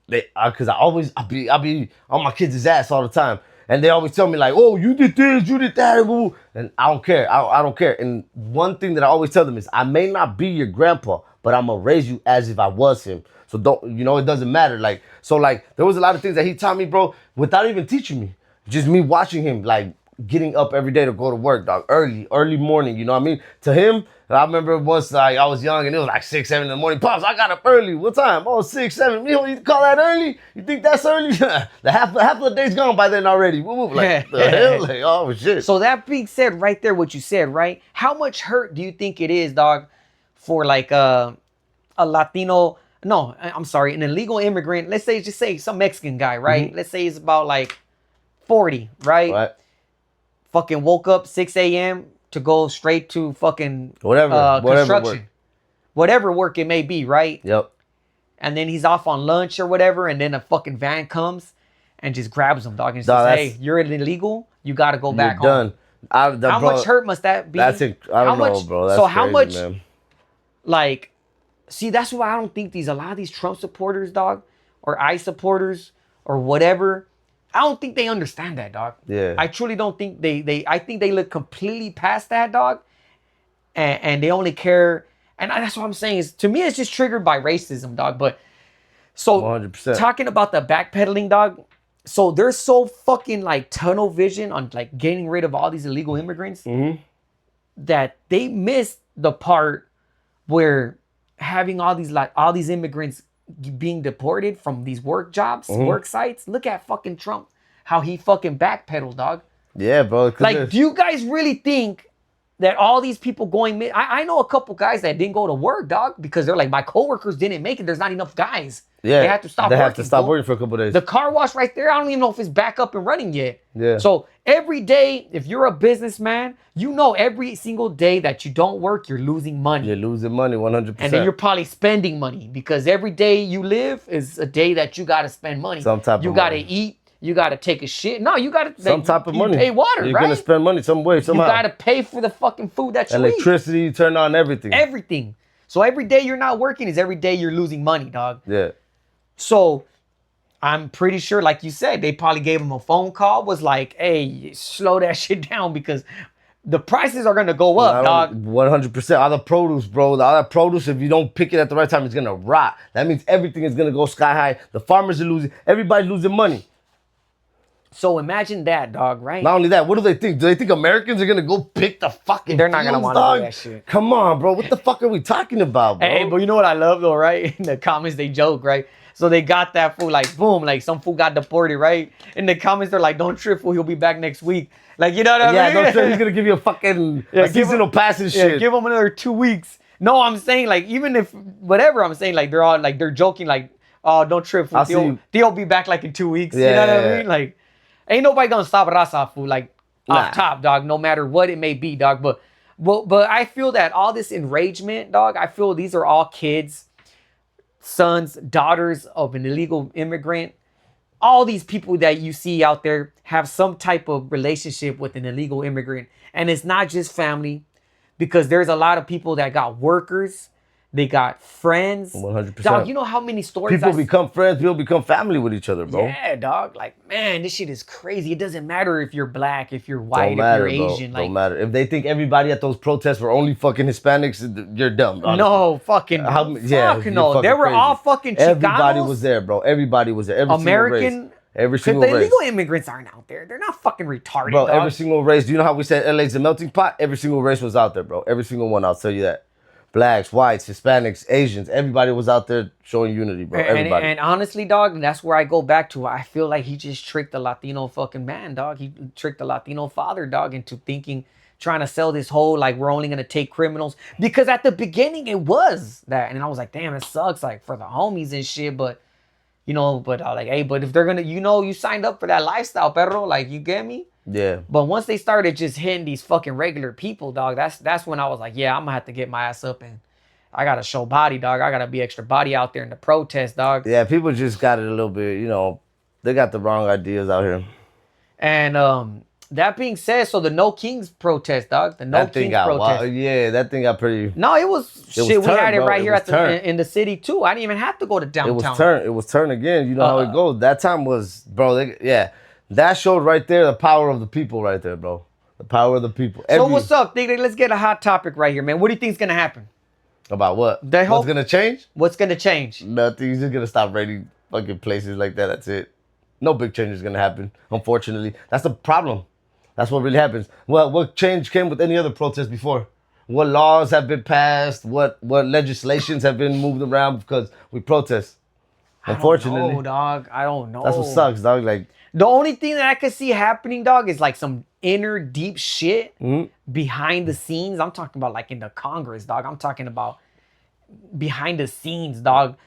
Cause I be on my kids' ass all the time. And they always tell me like, oh, you did this, you did that, boo. And I don't care. I don't care. And one thing that I always tell them is I may not be your grandpa, but I'm gonna raise you as if I was him. So don't, it doesn't matter. Like, so like there was a lot of things that he taught me, bro, without even teaching me. Just me watching him like getting up every day to go to work, dog. Early morning, you know what I mean? To him, I remember once like I was young and it was like 6, 7 in the morning. Pops, I got up early. What time? Oh, 6, 7. You call that early? You think that's early? the half of the day's gone by then already. Like the hell? Like, oh shit. So that being said, right there, what you said, right? How much hurt do you think it is, dog, for like a Latino? No, I'm sorry, an illegal immigrant. Let's say, just say some Mexican guy, right? Mm-hmm. Let's say he's about like 40, right? Right. Fucking woke up 6 a.m. to go straight to fucking Whatever construction. work. Whatever work it may be, right? Yep. And then he's off on lunch or whatever, and then a fucking van comes and just grabs him, dog, and says, hey, you're illegal. You got to go back home. Done. How much hurt must that be? That's it. I don't know, bro. That's how crazy, much, man. like, see, that's why I don't think a lot of these Trump supporters, dog, or ICE supporters or whatever, I don't think they understand that, dog. Yeah. I truly don't think I think they look completely past that, dog. And they only care. And that's what I'm saying is, to me, it's just triggered by racism, dog. But so 100%. talking about the backpedaling, dog. So they're so fucking like tunnel vision on like getting rid of all these illegal immigrants that they missed the part where having all these immigrants being deported from these work jobs, work sites. Look at fucking Trump, how he fucking backpedaled, dog. Yeah, bro. Like, do you guys really think that all these people going? I know a couple guys that didn't go to work, dog, because they're like, my coworkers didn't make it. There's not enough guys. Yeah, they have to stop. They have to stop working for a couple days. The car wash right there, I don't even know if it's back up and running yet. Yeah. So every day, if you're a businessman, you know every single day that you don't work, you're losing money. You're losing money, 100%. And then you're probably spending money, because every day you live is a day that you got to spend money. Some type of You got to money. eat. You got to take a shit. No, you got to Some type of money. pay water, You're right? gonna spend money some way, somehow. You got to pay for the fucking food that you Electricity, you turn on everything. eat. Everything. So every day you're not working is every day you're losing money, dog. Yeah. So I'm pretty sure, like you said, they probably gave him a phone call, was like, hey, slow that shit down, because the prices are going to go up, dog. 100%. All the produce, bro. All that produce, if you don't pick it at the right time, it's going to rot. That means everything is going to go sky high. The farmers are losing. Everybody's losing money. So imagine that, dog, right? Not only that, what do they think? Do they think Americans are going to go pick the fucking They're not going to fields, want to dog? do that shit. Come on, bro. What the fuck are we talking about, bro? Hey, but you know what I love, though, right? In the comments, they joke, right? So they got that fool, like, boom, like some fool got deported, right? In the comments, they're like, don't trip, fool, he'll be back next week. Like, you know what I mean? Yeah, don't say he's going to give you a fucking seasonal pass and shit. Give them another 2 weeks. No, I'm saying, like, even if, whatever, I'm saying, like, they're all, like, they're joking, like, oh, don't trip, fool. They'll be back, like, in 2 weeks. Yeah, you know what I mean? Like, ain't nobody gonna stop Raza, fool, like, off top, dog, no matter what it may be, dog. But I feel that all this enragement, dog, I feel these are all kids, sons, daughters of an illegal immigrant. All these people that you see out there have some type of relationship with an illegal immigrant. And it's not just family, because there's a lot of people that got workers. They got friends. 100%. Dog, you know how many stories People become friends. People become family with each other, bro. Yeah, dog. Like, man, this shit is crazy. It doesn't matter if you're black, if you're white, Matter, if you're bro. Asian. Don't matter. If they think everybody at those protests were only fucking Hispanics, you're dumb. Honestly. No, fucking. Fuck no. fucking They were crazy. all fucking Chicanos. Everybody was there, bro. Everybody was there. Every American. single race. Every Because single the race. illegal immigrants aren't out there. They're not fucking retarded, Bro, dog. every single race. Do you know how we said LA's a melting pot? Every single race was out there, bro. Every single one, I'll tell you that. Blacks, whites, Hispanics, Asians, everybody was out there showing unity, bro. Everybody. And honestly, dog, that's where I go back to. I feel like he just tricked the Latino fucking man, dog. He tricked the Latino father, dog, into thinking, trying to sell this whole, like, we're only going to take criminals. Because at the beginning, it was that. And I was like, damn, it sucks, like, for the homies and shit. But, you know, but I was like, hey, but if they're going to, you signed up for that lifestyle, perro. Like, you get me? Yeah. But once they started just hitting these fucking regular people, dog, that's when I was like, yeah, I'm gonna have to get my ass up and I gotta show body, dog. I gotta be extra body out there in the protest, dog. Yeah, people just got it a little bit, they got the wrong ideas out here. And That being said, so the No Kings protest, dog. The No That thing Kings got protest. wild. Yeah, that thing got pretty. No, it was It was shit. We turned, had it bro. right It here was at the turned. in the city too. I didn't even have to go to It downtown. was turn. It was turn again. You know how it goes. That time was, bro. Yeah, that showed right there the power of the people, right there, bro. The power of the people. So what's up, Dig? Let's get a hot topic right here, man. What do you think's gonna happen? About what? They hope- What's gonna change? What's gonna change? Nothing. He's just gonna stop raiding fucking places like that. That's it. No big change is gonna happen. Unfortunately, that's the problem. That's what really happens. What change came with any other protest before? What laws have been passed? What legislations have been moved around because we protest? Unfortunately, Oh, dog. I don't know. that's what sucks, dog. Like, The only thing that I could see happening, dog, is like some inner deep shit behind the scenes. I'm talking about like in the Congress, dog. I'm talking about behind the scenes, dog.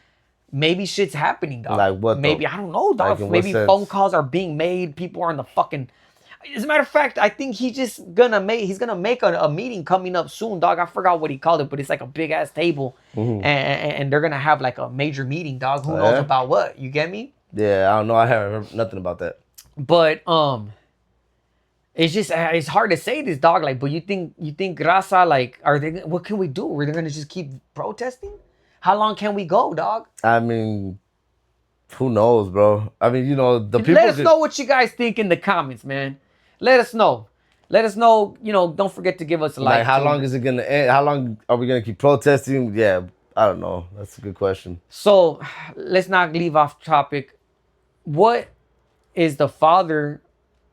Maybe shit's happening, dog. Like what, though? Maybe, I don't know, dog. Like in what Maybe sense? phone calls are being made. People are on the fucking. As a matter of fact, I think he's gonna make a meeting coming up soon, dog. I forgot what he called it, but it's like a big ass table, and they're gonna have like a major meeting, dog. Who knows yeah? about what? You get me? yeah, I don't know. I haven't heard nothing about that. But it's just it's hard to say this, dog. Like, but you think Raza, like, are they? What can we do? Are they gonna just keep protesting? How long can we go, dog? I mean, who knows, bro? I mean, you know, the people. Let us know what you guys think in the comments, man. Let us know. Let us know. You know, don't forget to give us a like. Like, how too. long is it gonna end? How long are we gonna keep protesting? Yeah, I don't know. That's a good question. So let's not leave off topic. What is the father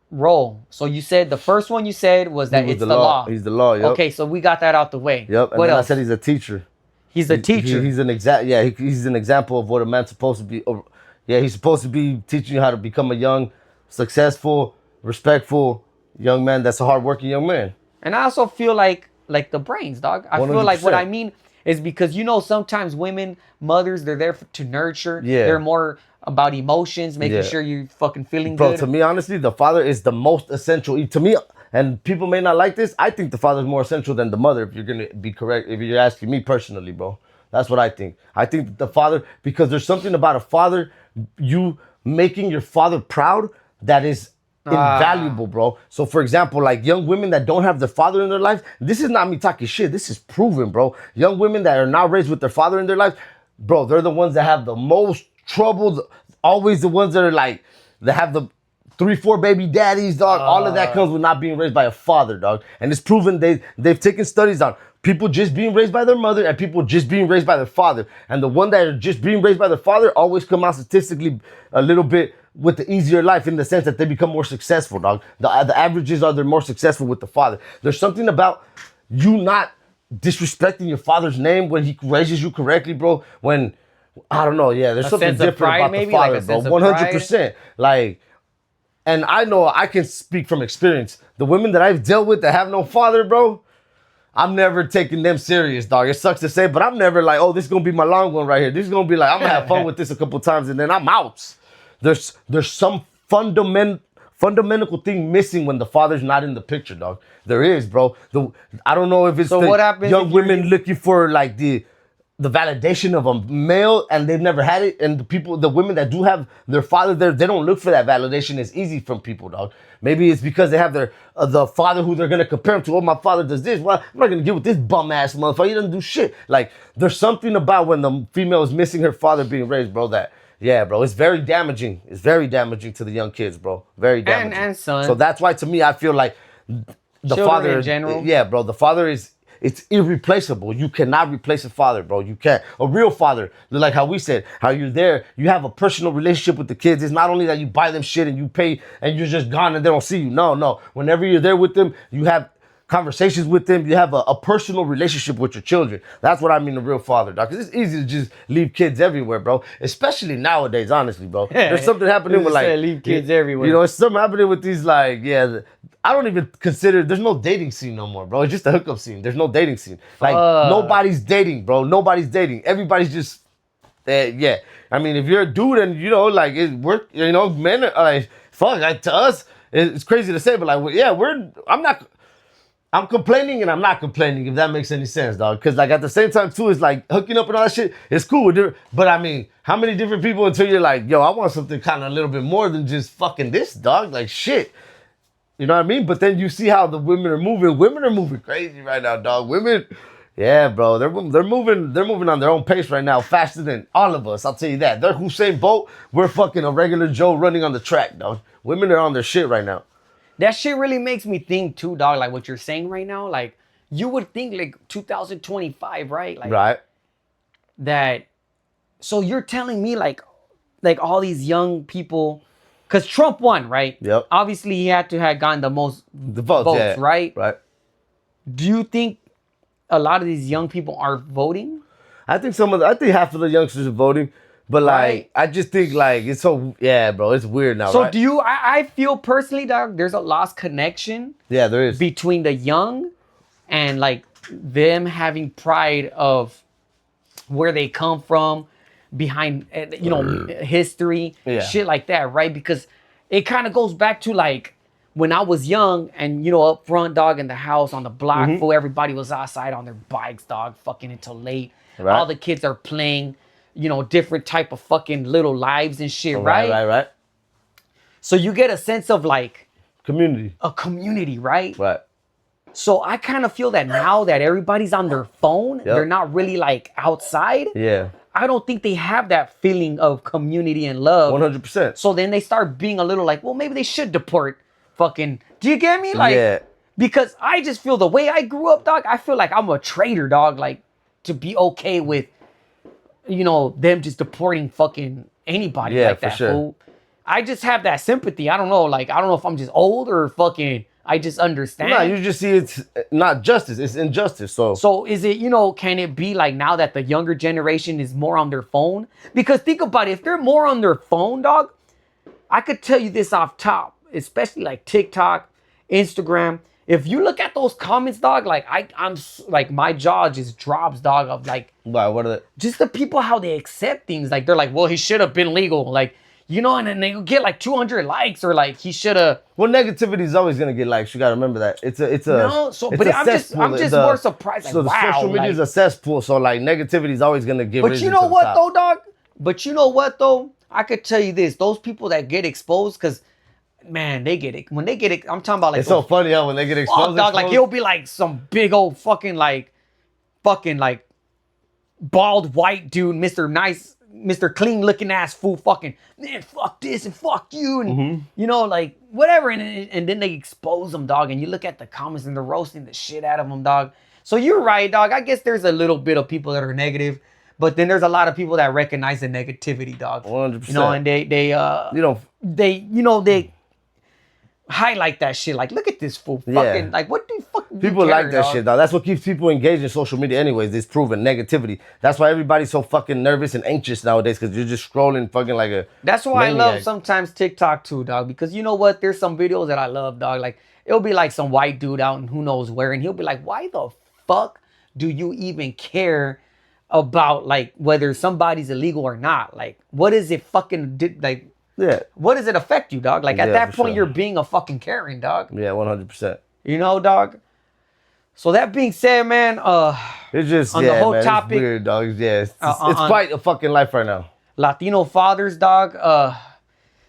role? So you said the first one you said was that He was it's the law. He's the law. Yep. Okay, so we got that out the way. Yep. And What then else? I said he's a teacher. He's a teacher. He's an he's an example of what a man's supposed to be. Yeah, he's supposed to be teaching you how to become a young, successful, respectful young man. That's a hardworking young man. And I also feel like the brains, dog. I feel like what 100%. I mean is because sometimes women, mothers, they're there to nurture. Yeah. They're more about emotions, making Yeah. sure you're fucking feeling Bro, good. to me, honestly, the father is the most essential. To me, and people may not like this, I think the father is more essential than the mother, if you're going to be correct, if you're asking me personally, bro. That's what I think. I think that the father, because there's something about a father, you making your father proud, that is invaluable, bro. So, for example, like young women that don't have their father in their life, this is not me talking shit. This is proven, bro. Young women that are not raised with their father in their life, bro, they're the ones that have the most trouble. Always the ones that are like, that have the 3-4 baby daddies, dog. All of that comes with not being raised by a father, dog. And it's proven they've taken studies on people just being raised by their mother and people just being raised by their father. And the one that are just being raised by their father always come out statistically a little bit with the easier life, in the sense that they become more successful, dog. The averages are they're more successful with the father. There's something about you not disrespecting your father's name when he raises you correctly, bro. When, I don't know, yeah, there's A something sense of different pride, about maybe? the father, Like a bro. sense of 100%. Like, and I know I can speak from experience. The women that I've dealt with that have no father, bro, I'm never taking them serious, dog. It sucks to say, but I'm never like, oh, this is gonna be my long one right here. This is gonna be like, I'm gonna have fun with this a couple times and then I'm out. There's some fundamental thing missing when the father's not in the picture, dog. There is, bro. I don't know if it's So the what happens young if you're- women looking for like the validation of a male and they've never had it, and the women that do have their father there, they don't look for that validation. It's easy from people, dog. Maybe it's because they have their the father who they're gonna compare him to. Oh, my father does this. Well, I'm not gonna get with this bum ass motherfucker. He doesn't do shit. Like, there's something about when the female is missing her father being raised, bro. That, yeah, bro, it's very damaging. It's very damaging to the young kids, bro. Very damaging. And son. So that's why, to me, I feel like the Children father in general. Yeah, bro. The father is. It's irreplaceable. You cannot replace a father, bro. You can't. A real father, like how we said, how you're there, you have a personal relationship with the kids. It's not only that you buy them shit and you pay and you're just gone and they don't see you. No. Whenever you're there with them, you have conversations with them. You have a personal relationship with your children. That's what I mean, a real father, dog. Because it's easy to just leave kids everywhere, bro. Especially nowadays, honestly, bro. There's something happening with, like, leave kids everywhere. you know, it's something happening with these, like, yeah. I don't even consider, there's no dating scene no more, bro. It's just a hookup scene. There's no dating scene. Like, nobody's dating, bro. Nobody's dating. Everybody's just, yeah. I mean, if you're a dude and, you know, like, you know, men are like, fuck, like, to us, it's crazy to say, but like, yeah, I'm complaining and I'm not complaining, if that makes any sense, dog. Because, like, at the same time, too, it's like hooking up and all that shit. It's cool. But, I mean, how many different people until you're like, yo, I want something kind of a little bit more than just fucking this, dog? Like, shit. You know what I mean? But then you see how the women are moving. Women are moving crazy right now, dog. Women, yeah, bro. They're moving on their own pace right now, faster than all of us. I'll tell you that. They're Usain Bolt. We're fucking a regular Joe running on the track, dog. Women are on their shit right now. That shit really makes me think too, dog. Like what you're saying right now, like you would think like 2025, right? Like Right. that. So you're telling me like all these young people, because Trump won, right? Yep. Obviously, he had to have gotten the most The votes, yeah. right? Right. Do you think a lot of these young people are voting? I think half of the youngsters are voting, but like Right. I just think like it's so yeah, bro. It's weird now, So right? do you? I feel personally, dog, there's a lost connection Yeah, there is. between the young and like them having pride of where they come from, behind history, Yeah. shit like that, right? Because it kind of goes back to like when I was young and up front, dog, in the house on the block, Mm-hmm. fool, everybody was outside on their bikes, dog, fucking until late. Right. All the kids are playing, different type of fucking little lives and shit, Right. So you get a sense of like Community. a community, right? Right. So I kind of feel that now that everybody's on their phone, they're not really like outside. Yeah. I don't think they have that feeling of community and love. 100%. So then they start being a little like, well, maybe they should deport fucking. Do you get me? Like, Yeah. because I just feel the way I grew up, dog, I feel like I'm a traitor, dog. Like, to be okay with, them just deporting fucking anybody Yeah, like for that, sure. fool. I just have that sympathy. I don't know. Like, I don't know if I'm just old or fucking, I just understand. No, you just see it's not justice, it's injustice. So is it, can it be like now that the younger generation is more on their phone? Because think about it, if they're more on their phone, dog, I could tell you this off top, especially like TikTok, Instagram. If you look at those comments, dog, like I'm like my jaw just drops, dog, of like Why? What are they? just the people how they accept things. Like they're like, well, he should have been legal, like and then they get like 200 likes or like he should have. Well, negativity is always gonna get likes. You gotta remember that. It's a No, so it's but a I'm just cesspool. more surprised. Like, So the wow, social media like, is a cesspool. So like negativity is always gonna get. but you know what though, dog? But you know what though? I could tell you this: those people that get exposed, because man, they get it. When they get it, I'm talking about like It's so funny how when they get exposed, dog. Like he'll be like some big old fucking like bald white dude, Mr. Nice, Mr. Clean looking ass fool, fucking man, fuck this and fuck you, and like whatever, and then they expose them, dog. And you look at the comments and they're roasting the shit out of them, dog. So you're right, dog. I guess there's a little bit of people that are negative. But then there's a lot of people that recognize the negativity, dog. 100%. And they highlight that shit. Like, look at this fool. Fucking, like, what do you fucking people care, like that dog? shit, dog. That's what keeps people engaged in social media, anyways. It's proven negativity. That's why everybody's so fucking nervous and anxious nowadays because you're just scrolling fucking like a. That's why I maniac. love sometimes TikTok too, dog. Because you know what? There's some videos that I love, dog. Like, it'll be like some white dude out and who knows where, and he'll be like, why the fuck do you even care about like whether somebody's illegal or not? Like, what is it fucking like? Yeah. What does it affect you, dog? Like at Yeah, that for point, sure. you're being a fucking Karen, dog. Yeah, 100%. Dog. So that being said, man, It's just on the whole man, topic, it's weird, dog. Yeah, it's on- quite a fucking life right now. Latino fathers, dog.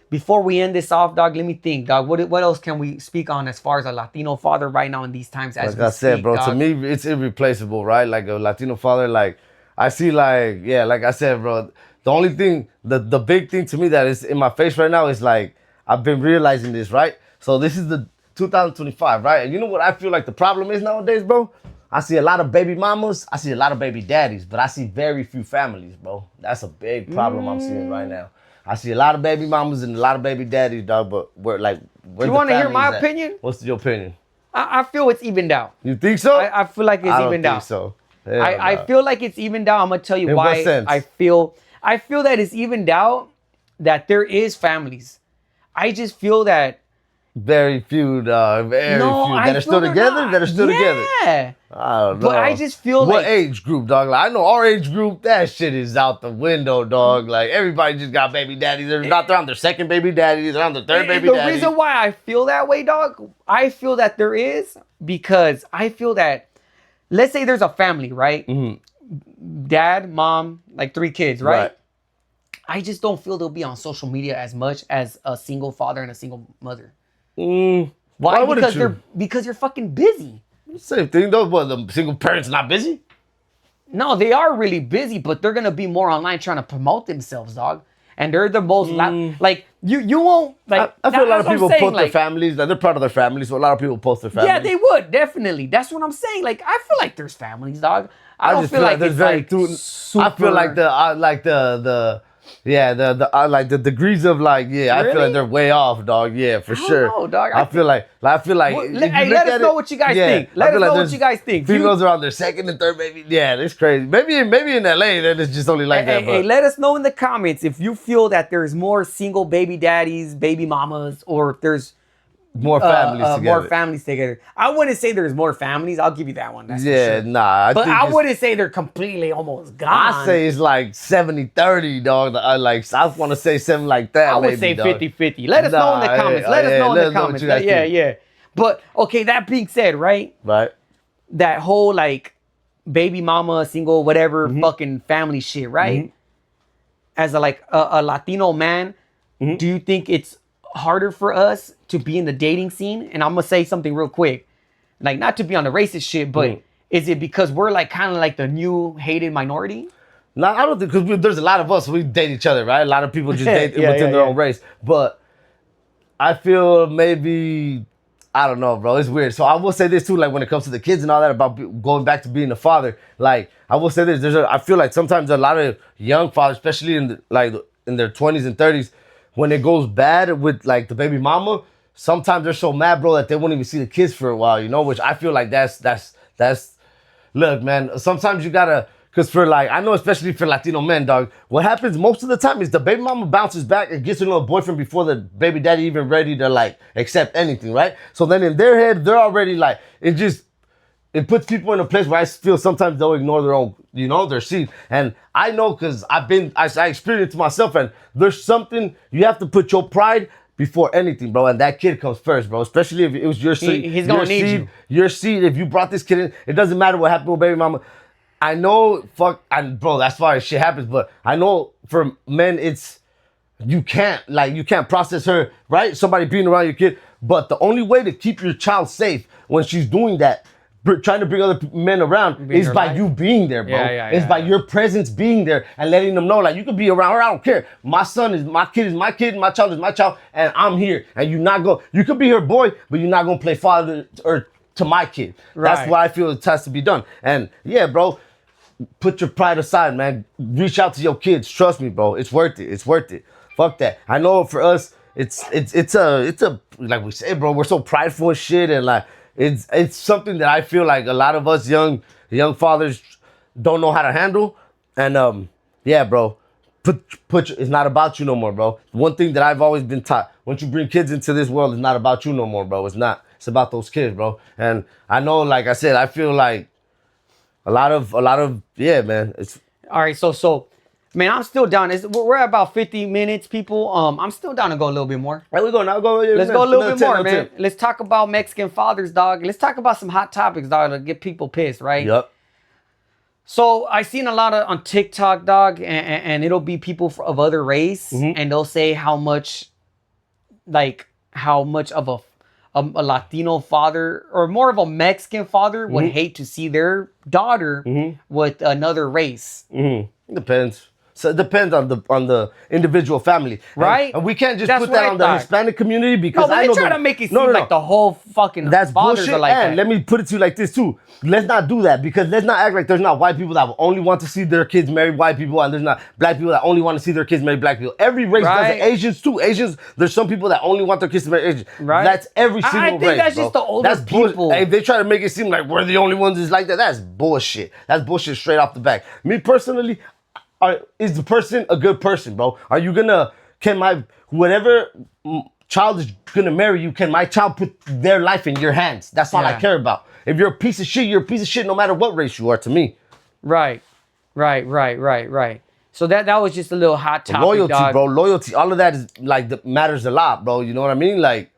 Before we end this off, dog, let me think, dog. What else can we speak on as far as a Latino father right now in these times? As Like I said, bro, to me, it's irreplaceable, right? Like a Latino father, like I see, like like I said, bro. The only thing, the big thing to me that is in my face right now is like I've been realizing this, right? So this is the 2025, right? And you know what I feel like the problem is nowadays, bro? I see a lot of baby mamas, I see a lot of baby daddies, but I see very few families, bro. That's a big problem I'm seeing right now. I see a lot of baby mamas and a lot of baby daddies, dog, but where You want to hear my opinion? What's your opinion? I feel it's evened out. You think so? I feel like it's I don't evened think out. so. I feel like it's evened out. I'm gonna tell you In why. what sense? I feel that it's evened out, that there is families. I just feel that Very few, dog. Very few that are still together. That are still together. Yeah. I don't know. But I just feel what like age group, dog? Like, I know our age group. That shit is out the window, dog. Like everybody just got baby daddies. They're on their second baby daddy. They're on their third baby the daddy. reason why I feel that way, dog, I feel that there is because I feel that, let's say there's a family, right? Dad, mom, like 3 kids, right? I just don't feel they'll be on social media as much as a single father and a single mother. Why? wouldn't Because you? because you're fucking busy. Same thing though. But the single parents not busy. No, they are really busy, but they're gonna be more online trying to promote themselves, dog. And they're the most like you won't like. I feel a lot of that's what I'm people saying, post their like, families. Like they're proud of their families, so a lot of people post their families. yeah, they would definitely. That's what I'm saying. Like, I feel like there's families, dog. I don't just feel like there's it's very like I feel like the degrees of like I feel Really? like they're way off, dog. Yeah, for don't sure. know, dog. I feel like Well, if hey, you let look us at know it, what you guys yeah, think. I Let us feel know what there's you guys think. Females are on their second and third baby. Yeah, that's crazy. Maybe in LA then it's just only like that. Hey, But let us know in the comments if you feel that there's more single baby daddies, baby mamas, or if there's more families together. more families together. I wouldn't say there's more families. I'll give you that one. That's for Yeah, sure. nah. I But think I it's- wouldn't say they're completely almost gone. I say it's like 70-30, dog. I want to say something like that. I would maybe, say dog. 50-50. Let us know in the Nah, comments. yeah, Let us yeah, know in let the us know what comments. you guys Yeah, think. yeah. But okay, that being said, right? Right. That whole like baby mama, single, whatever Mm-hmm. fucking family shit, right? As a like a Latino man, Mm-hmm. do you think it's harder for us to be in the dating scene? And I'm gonna say something real quick, like not to be on the racist shit, but Mm. is it because we're like kind of like the new hated minority? No, I don't think because there's a lot of us we date each other, right? A lot of people just date Yeah, within yeah, their yeah. own race. But I feel maybe I don't know, bro. It's weird. So I will say this too, like when it comes to the kids and all that about going back to being a father. Like I will say this, I feel like sometimes a lot of young fathers, especially in their 20s and 30s, when it goes bad with like the baby mama, sometimes they're so mad, bro, that they won't even see the kids for a while. You know, which I feel like that's. Look, man. Sometimes you gotta. Because for like, I know especially for Latino men, dog, what happens most of the time is the baby mama bounces back and gets a little boyfriend before the baby daddy even ready to like accept anything, right? So then in their head, they're already like, it puts people in a place where I feel sometimes they'll ignore their own, their seed. And I know because I experienced it myself, and there's something, you have to put your pride before anything, bro. And that kid comes first, bro. Especially if it was your seed. He's gonna need seed, you. Your seed, if you brought this kid in, it doesn't matter what happened with baby mama. I know, bro, that's why shit happens. But I know for men, you can't process her, right? Somebody being around your kid. But the only way to keep your child safe when she's doing that, trying to bring other men around, Being is her by life. you being there, bro. It's by yeah. your presence being there and letting them know, like, you could be around her. I don't care. My son is my kid, my child is my child, and I'm here. And you could be her boy, but you're not gonna play father or to my kid. Right. That's what I feel it has to be done. And yeah, bro. Put your pride aside, man. Reach out to your kids. Trust me, bro. It's worth it. It's worth it. Fuck that. I know for us, it's a like we say, bro. We're so prideful and shit, and like it's something that I feel like a lot of us young fathers don't know how to handle. And yeah, bro. It's not about you no more, bro. One thing that I've always been taught: once you bring kids into this world, it's not about you no more, bro. It's not. It's about those kids, bro. And I know, like I said, I feel like. A lot of yeah, man. It's All right, so, man, I'm still down. We're at about 50 minutes, people. I'm still down to go a little bit more. there we go. Now go. Let's go a little bit more, man. 10. Let's talk about Mexican fathers, dog. Let's talk about some hot topics, dog, to get people pissed, right? Yep. So I seen a lot on TikTok, dog, and it'll be people of other race, and they'll say how much of a Latino father or more of a Mexican father would hate to see their daughter with another race. It depends. So it depends on the individual family, Right? And we can't just That's put what that I on the thought. Hispanic community No, because but I they know try to make it seem like the whole fucking That's fathers bullshit. are like And that. let me put it to you like this too. Let's not do that because let's not act like there's not white people that will only want to see their kids marry white people, and there's not black people that only want to see their kids marry black people. Every race Right. does it. Asians too. Asians, there's some people that only want their kids to marry Asians. Right. That's every I single think race. that's bro. just the older That's bullshit. people. Hey, if they try to make it seem like we're the only ones that's like that, that's bullshit. That's bullshit straight off the back. Me personally, is the person a good person, bro? Are you gonna whatever child is gonna marry you, can my child put their life in your hands? That's all I Yeah. care about. If you're a piece of shit, you're a piece of shit no matter what race you are to me. Right. So that was just a little hot topic, Loyalty, dog. bro. Loyalty. All of that is like matters a lot, bro. You know what I mean? Like,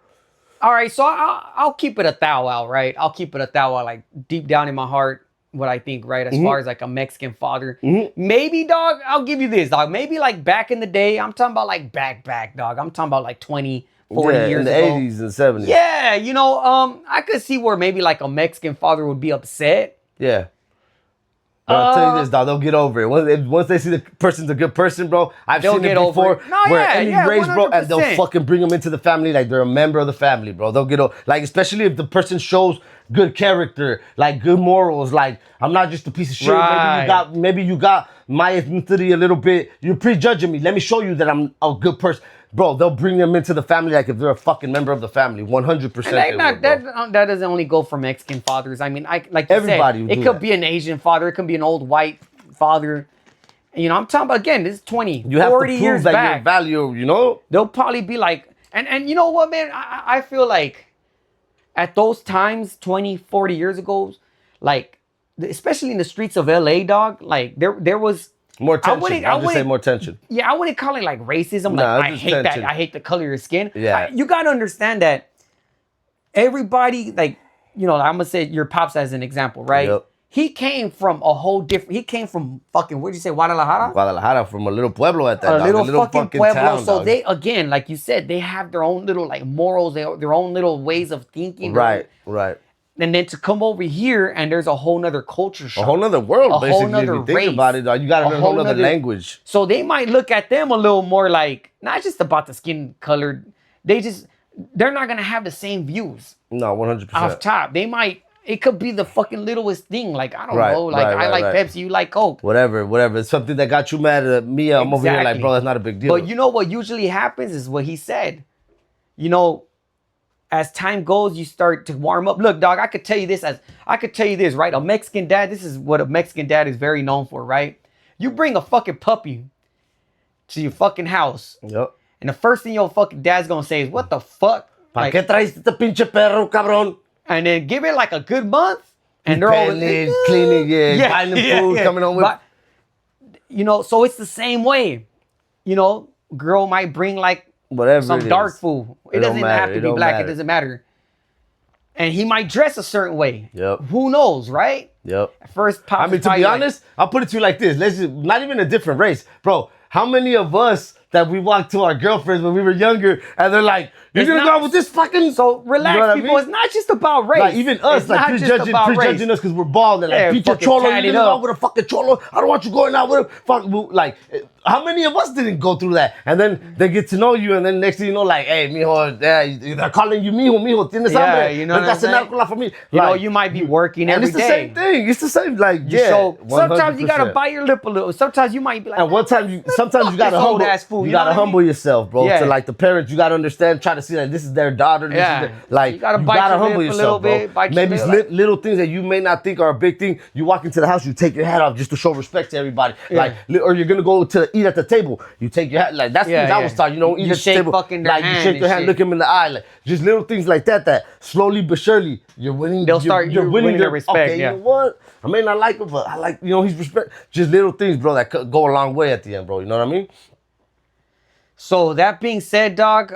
All right, so I'll keep it a thou out, right? I'll keep it a thou out, like deep down in my heart, what I think, right? As far as like a Mexican father, maybe, dog. I'll give you this, dog. Maybe like back in the day, I'm talking about like back, dog. I'm talking about like 20, 40 Yeah, years in the ago. 80s and 70s. Yeah, you know, I could see where maybe like a Mexican father would be upset. Yeah. But I'll tell you this, dog, they'll get over it. Once they see the person's a good person, bro, I've They'll seen it get over before. it. No, where yeah, any yeah, race, bro, and they'll 100%. fucking bring them into the family like they're a member of the family, bro. They'll get over, like, especially if the person shows good character, like good morals, like I'm not just a piece of shit. Right. Maybe you got my ethnicity a little bit. You're prejudging me. Let me show you that I'm a good person. Bro, they'll bring them into the family like if they're a fucking member of the family. 100%. That doesn't only go for Mexican fathers. I mean, like you Everybody said, would it do could that. be an Asian father. It could be an old white father. You know, I'm talking about, again, this is 20, You have 40 to years prove that back. your value, you know? They'll probably be like, and you know what, man? I feel like at those times, 20, 40 years ago, like, especially in the streets of LA, dog, like there was More tension. I'll just say more tension. Yeah, I wouldn't call it like racism. Nah, Like, I it's hate tension. that. I hate the color of your skin. Yeah. You got to understand that everybody, like, you know, I'm going to say your pops as an example, right? Yep. He came from a whole different, he came from fucking, where'd you say, Guadalajara? Guadalajara, from a little pueblo at that, A dog. little fucking pueblo. town, So dog. they, again, like you said, they have their own little like morals, their own little ways of thinking. Right. And then to come over here and there's a whole nother culture shock. A whole nother world, A whole basically, if nother you think race. about it, dog. You got to learn a whole nother language. So they might look at them a little more like, not just about the skin color. They're not going to have the same views. No, 100%. Off top. It could be the fucking littlest thing. Like, I don't Right, know. Like, I like Pepsi, you like Coke. Whatever. It's something that got you mad at me. I'm over here like, Exactly. bro, that's not a big deal. But you know what usually happens is what he said. You know, as time goes, you start to warm up. Look, dog, I could tell you this, right? A Mexican dad, this is what a Mexican dad is very known for, right? You bring a fucking puppy to your fucking house. Yep. And the first thing your fucking dad's gonna say is, what the fuck? ¿Para qué traes este pinche perro, cabrón? And then give it like a good month. And they're Petting all it, cleaning it, buying them food, coming home with. But, you know, so it's the same way. You know, girl might bring like Whatever some it dark is. food. It It don't doesn't matter. have to It be don't black. matter. It doesn't matter. And he might dress a certain way. Yep. Who knows, right? Yep. At first, Pops I mean, is to probably be like, honest, I'll put it to you like this. Let's just, not even a different race. Bro, how many of us that we walked to our girlfriends when we were younger and they're like, you're It's going to not- go out with this fucking... so relax, You know what I people. mean? It's not just about race. Like, even us, It's like, not just about prejudging race. us because we're bald. And Yeah, like, Pinche fucking Cholo, you're tatted going to go up. out with a fucking Cholo. I don't want you going out with him. Fuck, like, how many of us didn't go through that? And then they get to know you, and then next thing you know, like, hey, mijo, they're calling you mijo, tienes Yeah, hambre. you know what I'm Vete a cenar saying? con la familia. You know, Like, you might be working and every it's the day. same thing. It's the same, like, yeah. So sometimes you gotta 100%. bite your lip a little. Sometimes you might be like, And sometimes you gotta this old humble. ass fool, You you know gotta what I mean? humble yourself, bro. Yeah. To like the parents, you gotta understand. Try to see that this is their daughter. This Yeah. is like You gotta bite your humble lip a little yourself, bro. bit, bite your Maybe it's lip. little things that you may not think are a big thing. You walk into the house, you take your hat off just to show respect to everybody. Yeah. Like, or you're gonna go to eat at the table. You take your hat. Like that's Yeah, things I yeah. was taught. You know, eat You at the shake table. fucking their like you hand shake and your hand, shit. look them in the eye. Like just little things like that. That slowly but surely you're winning. You're winning their respect. Okay, Yeah. you know what? I may not like him, but I like he's respect. Just little things, bro, that could go a long way at the end, bro. You know what I mean? So that being said, dog,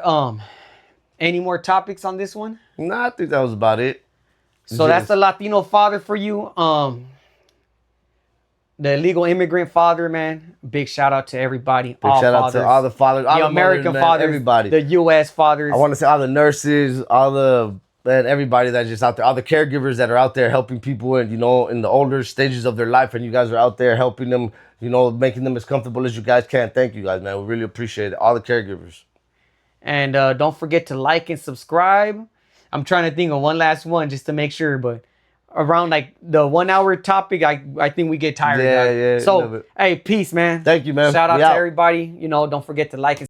any more topics on this one? Nah, I think that was about it. So that's the Latino father for you. The illegal immigrant father, man. Big shout out to everybody. Big shout out to all the fathers, all the the American mothers, man, fathers, everybody. the U.S. fathers. I want to say all the nurses, everybody that's just out there, all the caregivers that are out there helping people and in the older stages of their life, and you guys are out there helping them, making them as comfortable as you guys can. Thank you guys, man. We really appreciate it. All the caregivers. And don't forget to like and subscribe. I'm trying to think of one last one just to make sure, but around like the 1 hour topic, I think we get tired. Yeah, dog. yeah, love So it. hey, peace, man. Thank you, man. Shout out We to out. everybody. Don't forget to like and